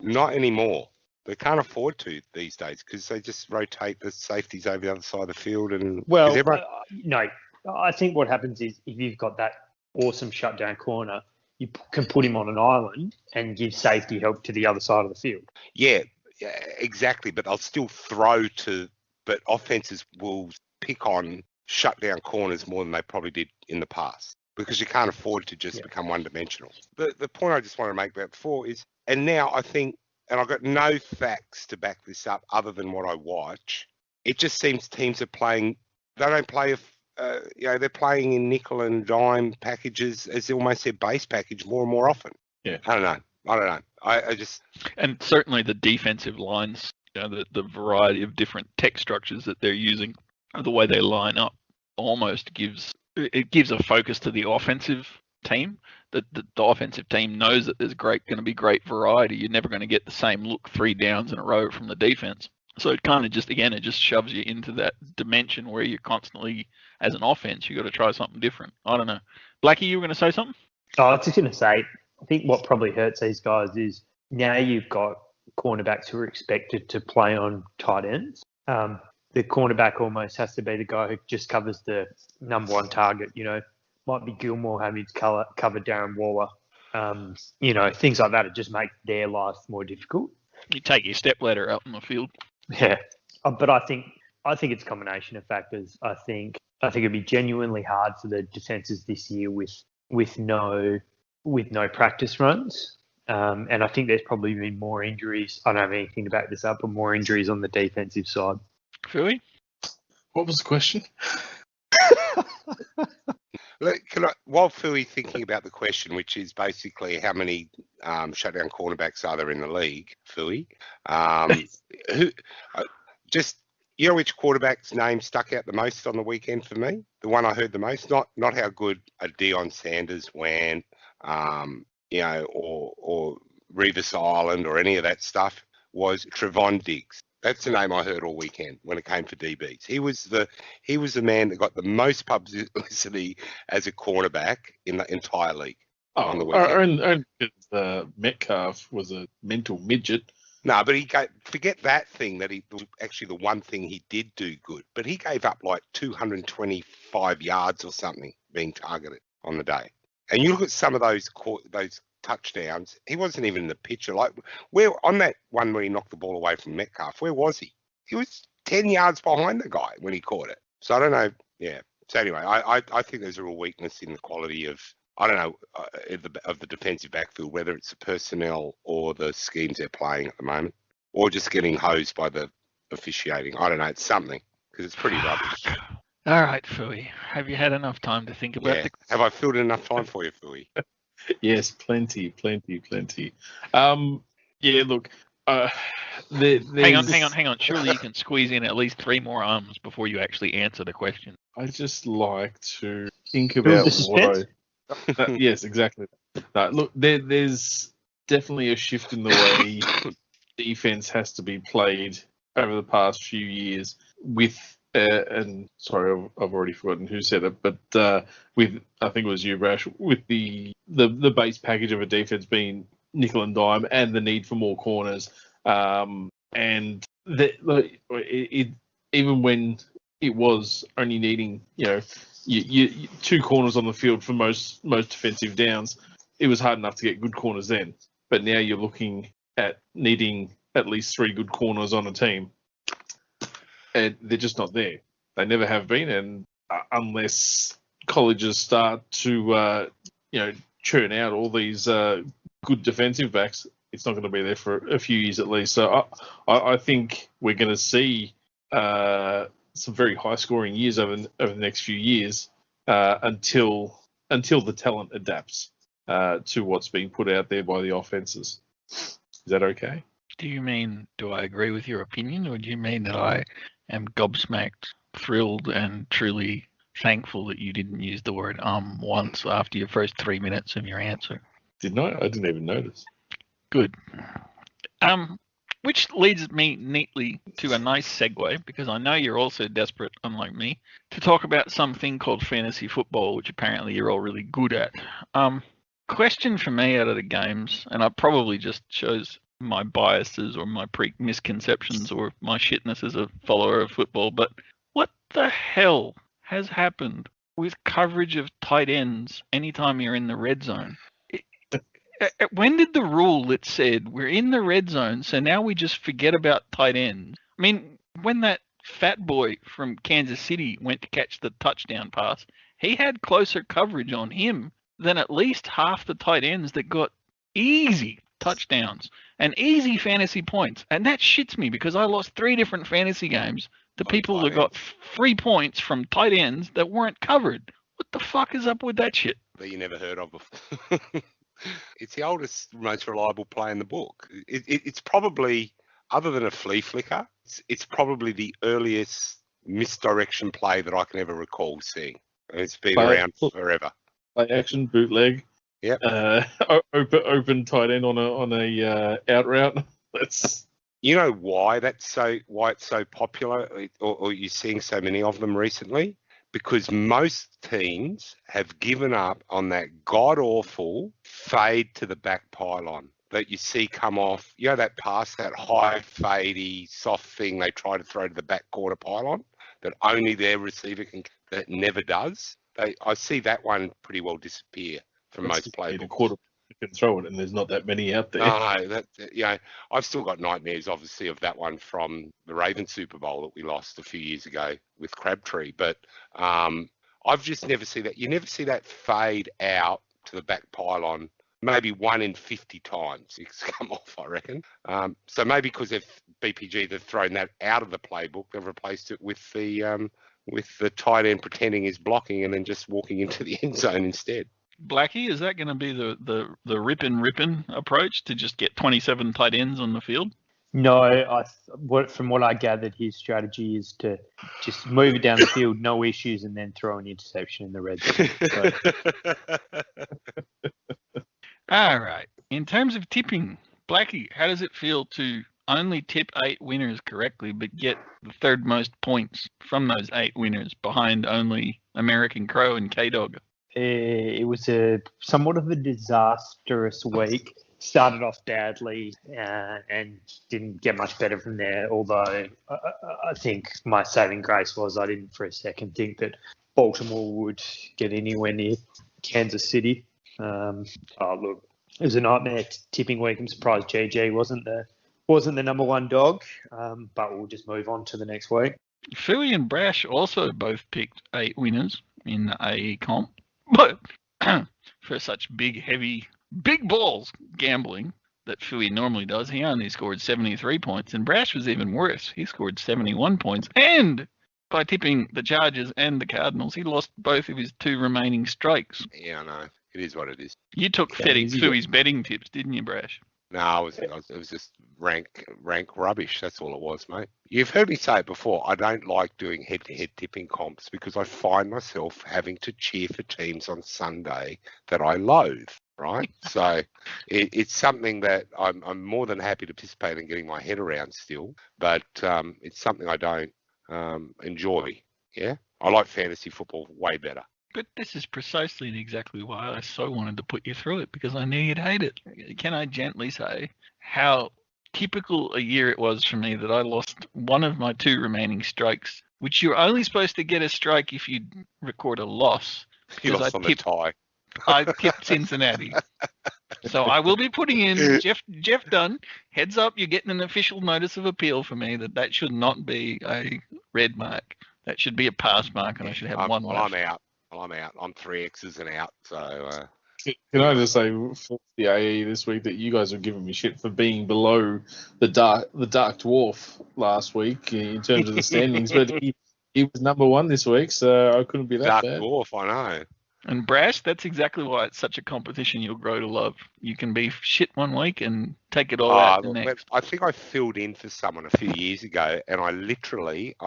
Not anymore. They can't afford to these days because they just rotate the safeties over the other side of the field. And no, I think what happens is if you've got that awesome shutdown corner, you can put him on an island and give safety help to the other side of the field. Yeah, exactly. But I'll still throw to. But offenses will pick on shutdown corners more than they probably did in the past because you can't afford to just become one-dimensional. The point I just want to make about before is, and now I think, and I've got no facts to back this up other than what I watch. It just seems teams are playing. They don't play they're playing in nickel and dime packages as almost their base package more and more often. Yeah. I don't know. I just. And certainly the defensive lines, the variety of different tech structures that they're using, the way they line up almost gives a focus to the offensive team. The offensive team knows that there's going to be great variety. You're never going to get the same look 3 downs in a row from the defense. So it kind of just shoves you into that dimension where you're constantly, as an offense, you got to try something different. I don't know. Blackie, you were going to say something? I was just going to say, I think what probably hurts these guys is now you've got cornerbacks who are expected to play on tight ends. The cornerback almost has to be the guy who just covers the number one target. Might be Gilmore having to cover Darren Waller. Things like that. It just make their life more difficult. You take your stepladder out in the field. Yeah, but I think it's a combination of factors. I think it'd be genuinely hard for the defenses this year with no practice runs. And I think there's probably been more injuries. I don't have anything to back this up, but more injuries on the defensive side. Philly? What was the question? While Philly's thinking about the question, which is basically how many shutdown cornerbacks are there in the league, Philly? Which quarterback's name stuck out the most on the weekend for me? The one I heard the most, not how good a Deion Sanders went, or Revis Island or any of that stuff, was Trevon Diggs. That's the name I heard all weekend when it came for DBs. He was the man that got the most publicity as a cornerback in the entire league on the weekend. Metcalf was a mental midget. No, but forget that thing that he actually the one thing he did do good, but he gave up like 225 yards or something being targeted on the day. And you look at some of those touchdowns, he wasn't even in the picture. Like where on that one where he knocked the ball away from Metcalf, where was he? He was 10 yards behind the guy when he caught it. So I don't know. Yeah. So anyway, I think there's a real weakness in the quality of the defensive backfield, whether it's the personnel or the schemes they're playing at the moment, or just getting hosed by the officiating. I don't know. It's something because it's pretty rubbish. All right, Philly. Have you had enough time to think about Have I filled enough time for you, Philly? Yes, plenty. Look. Hang on. Surely you can squeeze in at least 3 more arms before you actually answer the question. I just like to think about what yes, exactly. No, look, there's definitely a shift in the way defense has to be played over the past few years with, and sorry, I've already forgotten who said it, but with, I think it was you, Rash, with the base package of a defense being nickel and dime and the need for more corners. And even when it was only needing, you 2 corners on the field for most defensive downs, it was hard enough to get good corners then. But now you're looking at needing at least 3 good corners on a team, and they're just not there. They never have been, and unless colleges start to churn out all these good defensive backs, it's not going to be there for a few years at least. So I think we're going to see some very high-scoring years over the next few years until the talent adapts to what's being put out there by the offenses. Is that okay? Do I agree with your opinion, or do you mean that I am gobsmacked, thrilled, and truly thankful that you didn't use the word once after your first 3 minutes of your answer? Didn't I? I didn't even notice. Good. Which leads me neatly to a nice segue, because I know you're also desperate, unlike me, to talk about something called fantasy football, which apparently you're all really good at. Question for me out of the games, and I probably just shows my biases or my misconceptions or my shitness as a follower of football, but what the hell has happened with coverage of tight ends anytime you're in the red zone? When did the rule that said we're in the red zone, so now we just forget about tight ends? I mean, when that fat boy from Kansas City went to catch the touchdown pass, he had closer coverage on him than at least half the tight ends that got easy touchdowns and easy fantasy points. And that shits me because I lost 3 different fantasy games to people that got 3 points from tight ends that weren't covered. What the fuck is up with that shit? That you never heard of before. It's the oldest, most reliable play in the book. It's probably, other than a flea flicker, it's probably the earliest misdirection play that I can ever recall seeing. And it's been around forever. Play action, bootleg. Yep. Open tight end on a out route. That's. You know why it's so popular, or you're seeing so many of them recently? because most teams have given up on that god-awful fade to the back pylon that you see come off, that pass, that high fadey soft thing they try to throw to the back quarter pylon that only their receiver that never does. I see that one pretty well disappear from most playbooks. The quarter can throw it, and there's not that many out there. No, I've still got nightmares, obviously, of that one from the Ravens Super Bowl that we lost a few years ago with Crabtree. But I've just never seen that. You never see that fade out to the back pylon. Maybe 1 in 50 times it's come off, I reckon. So maybe because BPG, they've thrown that out of the playbook, they've replaced it with the tight end pretending he's blocking and then just walking into the end zone instead. Blackie, is that going to be the rippin' approach to just get 27 tight ends on the field? No, from what I gathered, his strategy is to just move it down the field, no issues, and then throw an interception in the red zone. All right. In terms of tipping, Blackie, how does it feel to only tip 8 winners correctly, but get the third most points from those 8 winners behind only American Crow and K-Dog? It was somewhat of a disastrous week. Started off badly and didn't get much better from there, although I think my saving grace was I didn't for a second think that Baltimore would get anywhere near Kansas City. Look, it was a nightmare tipping week. I'm surprised GG wasn't the number one dog, but we'll just move on to the next week. Philly and Brash also both picked 8 winners in the AE comp, but for such big balls gambling that Philly normally does, he only scored 73 points, and Brash was even worse. He scored 71 points, and by tipping the Chargers and the Cardinals, he lost both of his 2 remaining strikes. Yeah, I know. It is what it is. You took Philly's betting tips, didn't you, Brash? No, it was just rank rubbish. That's all it was, mate. You've heard me say it before. I don't like doing head-to-head tipping comps because I find myself having to cheer for teams on Sunday that I loathe, right? So it's something that I'm more than happy to participate in getting my head around still, but it's something I don't enjoy, yeah? I like fantasy football way better. But this is precisely and exactly why I so wanted to put you through it, because I knew you'd hate it. Can I gently say how typical a year it was for me that I lost one of my 2 remaining strikes, which you're only supposed to get a strike if you record a loss. You lost on the tie. I tipped Cincinnati. So I will be putting in Jeff Dunn. Heads up, you're getting an official notice of appeal for me that should not be a red mark. That should be a pass mark, and I should have one left. I'm out. I'm 3 X's and out. So can I just say for the AE this week that you guys were giving me shit for being below the dark dwarf last week in terms of the standings, but he was number 1 this week, so I couldn't be that dark bad. Dwarf, I know. And Brash, that's exactly why it's such a competition you'll grow to love. You can be shit one week and take it all out the next. I think I filled in for someone a few years ago, and I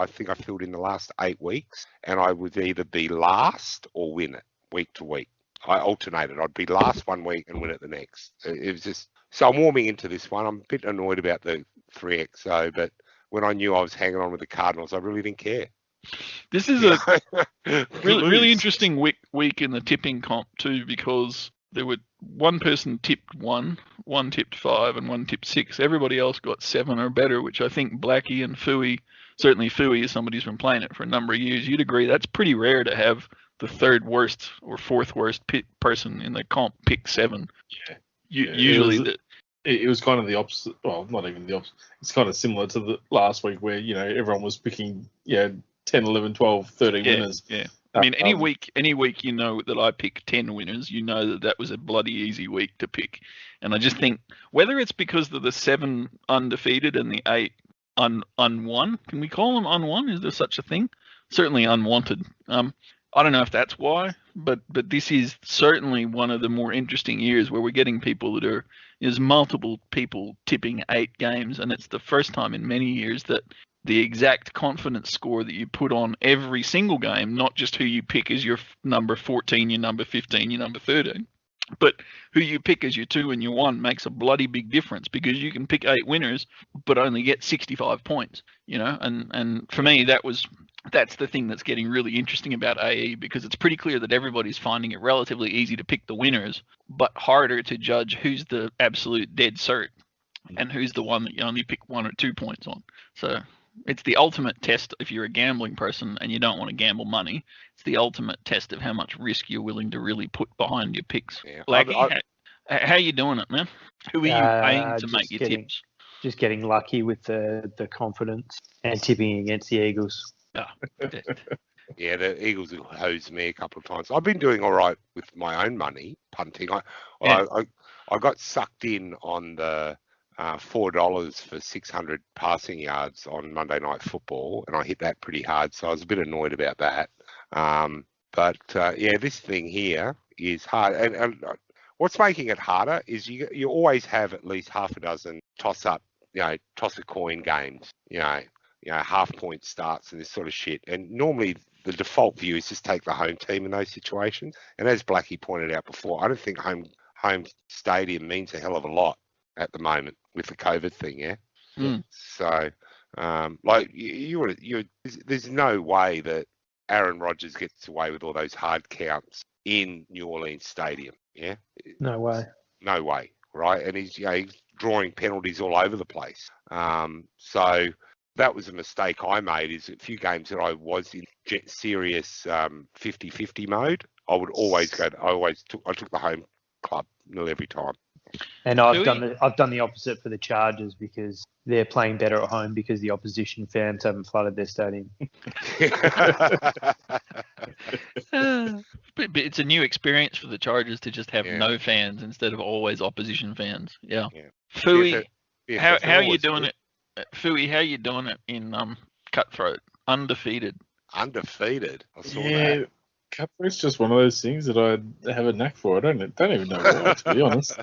think I filled in the last 8 weeks, and I would either be last or win it week to week. I alternated. I'd be last one week and win it the next. It was just so I'm warming into this one. I'm a bit annoyed about the 3XO, but when I knew I was hanging on with the Cardinals, I really didn't care. This is a really interesting week in the tipping comp too, because there were one person tipped 1, one tipped 5, and one tipped 6. Everybody else got 7 or better, which I think Blackie and Fooey, certainly Fooey is somebody who's been playing it for a number of years. You'd agree that's pretty rare to have the 3rd worst or 4th worst person in the comp pick 7. Yeah. Usually it was kind of the opposite. Well, not even the opposite. It's kind of similar to the last week where everyone was picking 10, 11, 12, 13 winners. Yeah. I mean, any week that I pick 10 winners, that was a bloody easy week to pick. And I just think whether it's because of the 7 undefeated and the 8 unwon, can we call them unwon? Is there such a thing? Certainly unwanted. I don't know if that's why, but this is certainly one of the more interesting years where we're getting people there's multiple people tipping 8 games, and it's the first time in many years that the exact confidence score that you put on every single game, not just who you pick as your number 14, your number 15, your number 13, but who you pick as your 2 and your 1 makes a bloody big difference, because you can pick 8 winners but only get 65 points, and for me that was that's the thing that's getting really interesting about AE, because it's pretty clear that everybody's finding it relatively easy to pick the winners, but harder to judge who's the absolute dead cert and who's the one that you only pick 1 or 2 points on. So it's the ultimate test if you're a gambling person and you don't want to gamble money. It's the ultimate test of how much risk you're willing to really put behind your picks. Yeah. Blackie, how you doing it, man? Who are you paying to make your tips? Just getting lucky with the confidence and tipping against the Eagles. Yeah, the Eagles have hosed me a couple of times. I've been doing all right with my own money punting. I got sucked in on the $4 for 600 passing yards on Monday Night Football, and I hit that pretty hard, so I was a bit annoyed about that. But this thing here is hard, and what's making it harder is you always have at least half a dozen toss a coin games, half point starts and this sort of shit. And normally the default view is just take the home team in those situations. And as Blackie pointed out before, I don't think home stadium means a hell of a lot at the moment with the COVID thing. Yeah. Mm. So, there's no way that Aaron Rodgers gets away with all those hard counts in New Orleans Stadium. Yeah. No way. No way. Right. And he's drawing penalties all over the place. So that was a mistake I made, is a few games that I was in serious 50-50 mode, I took the home club nearly every time. And I've done the opposite for the Chargers, because they're playing better at home because the opposition fans haven't flooded their stadium. But it's a new experience for the Chargers to just have no fans instead of always opposition fans. Yeah. Fooey, how are you doing it? Fooey, how are you doing it in Cutthroat? Undefeated. Undefeated. I saw that. Cutthroat's just one of those things that I have a knack for. I don't even know why, to be honest.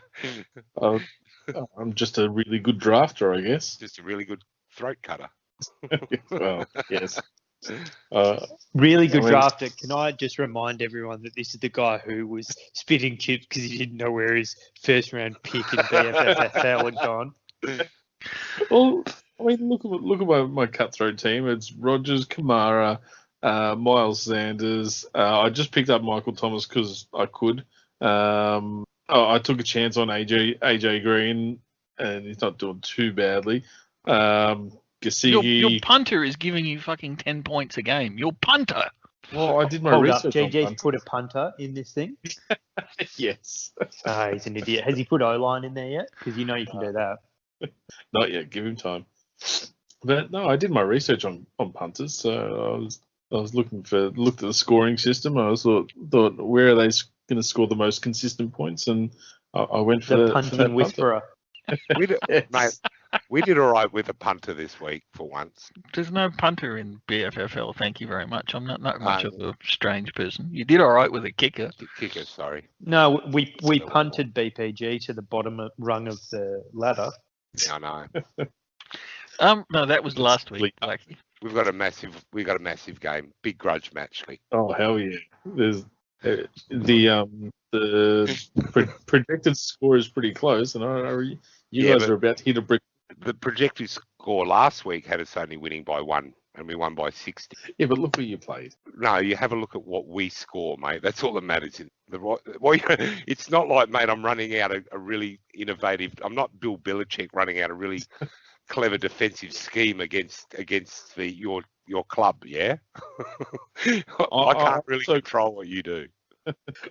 I'm just a really good drafter, I guess. Just a really good throat cutter. Well, yes. Really good drafter. Can I just remind everyone that this is the guy who was spitting chips because he didn't know where his first round pick in BFFL had gone? Well, I mean, look at my Cutthroat team. It's Rodgers, Kamara, Miles Sanders. I just picked up Michael Thomas because I could. I took a chance on AJ Green, and he's not doing too badly. Gesicki. Your punter is giving you fucking 10 points a game. Your punter. Well, I did my research. GG's put a punter in this thing. Yes. He's an idiot. Has he put O-line in there yet? Because you can do that. Not yet. Give him time. But no, I did my research on punters. So I was looked at the scoring system. I thought where are they going to score the most consistent points, and I went for the punting whisperer. Mate, we did all right with a punter this week for once. There's no punter in BFFL. Thank you very much. I'm not much of a strange person. You did all right with a kicker. Kicker, sorry. No, we punted BPG to the bottom rung of the ladder. Yeah, I know. No, that was last week. We've got a massive game. Big grudge match, Lee. Oh hell yeah! There's the projected score is pretty close, and you guys are about to hit a brick. The projected score last week had us only winning by 1, and we won by 60. Yeah, but look where you played. No, you have a look at what we score, mate. That's all that matters. It's not like, mate, I'm running out a really innovative. I'm not Bill Belichick running out a really clever defensive scheme against your club. Yeah, I can't really control what you do.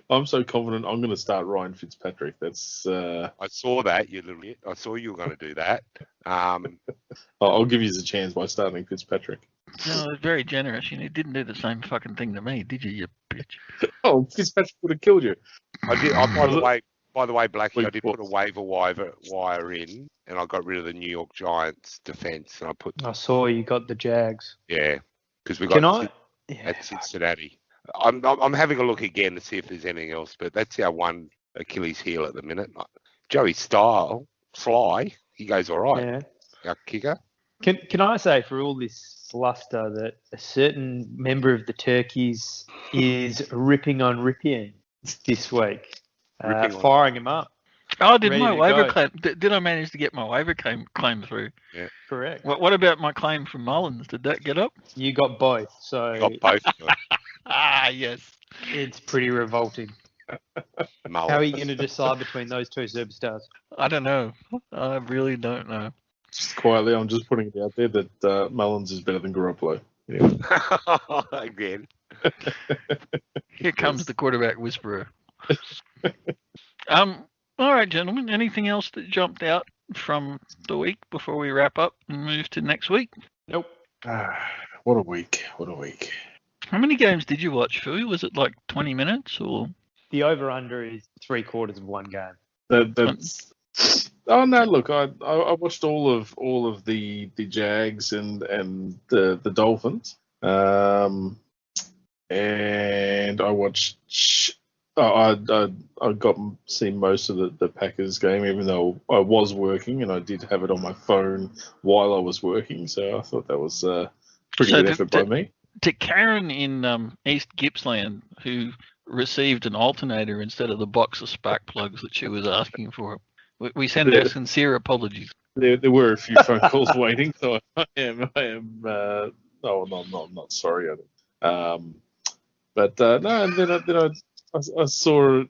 I'm so confident I'm going to start Ryan Fitzpatrick. That's. I saw that, you little bit. I saw you were going to do that. I'll give you a chance by starting Fitzpatrick. No, very generous. You didn't do the same fucking thing to me, did you bitch? Oh, Fitzpatrick would have killed you. I did. By the way, Blackie, I did put a waiver wire in, and I got rid of the New York Giants defense, and I saw you got the Jags. Yeah, because we got at Cincinnati. I'm having a look again to see if there's anything else, but that's our one Achilles heel at the minute. Joey Fly, he goes all right. Yeah. Our kicker. Can I say, for all this bluster, that a certain member of the Turkeys is ripping on Ripien this week, firing him up. Oh, did Ready my to waiver go. claim? Did I manage to get my waiver claim through? Correct. What about my claim from Mullins? Did that get up? You got both, so Got both of them. Ah, yes. it's pretty revolting. Mullins. How are you going to decide between those two superstars? I don't know. I really don't know. Just quietly, I'm just putting it out there that Mullins is better than Garoppolo. Anyway. Again. Here comes the quarterback whisperer. All right, gentlemen. Anything else that jumped out from the week before we wrap up and move to next week? Nope. What a week. What a week. How many games did you watch, Phil? Was it like 20 minutes or? The over/under is 3/4 of one game. That's. Oh no! Look, I watched all of the Jags and the Dolphins, and I watched. I got to see most of the Packers game, even though I was working and I did have it on my phone while I was working. So I thought that was pretty good effort by me. To Karen in East Gippsland, who received an alternator instead of the box of spark plugs that she was asking for, we send our sincere apologies. There were a few phone calls waiting, so I am. No, not sorry. But no, and then I saw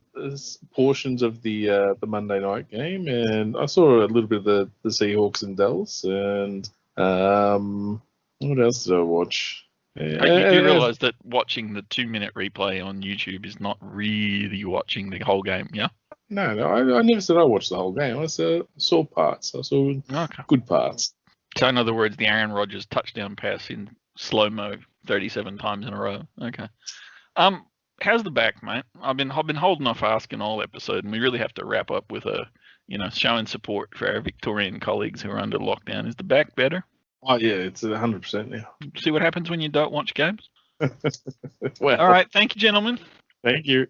portions of the Monday night game, and I saw a little bit of the Seahawks and Dallas, and what else did I watch? You do realise that watching the 2-minute replay on YouTube is not really watching the whole game, yeah? No, I never said I watched the whole game. I saw parts. I saw good parts. So in other words, the Aaron Rodgers touchdown pass in slow-mo 37 times in a row. Okay. How's the back, mate? I've been holding off asking all episode, and we really have to wrap up with showing support for our Victorian colleagues who are under lockdown. Is the back better? Oh yeah, it's 100% now. See what happens when you don't watch games? Well, all right, thank you, gentlemen. Thank you.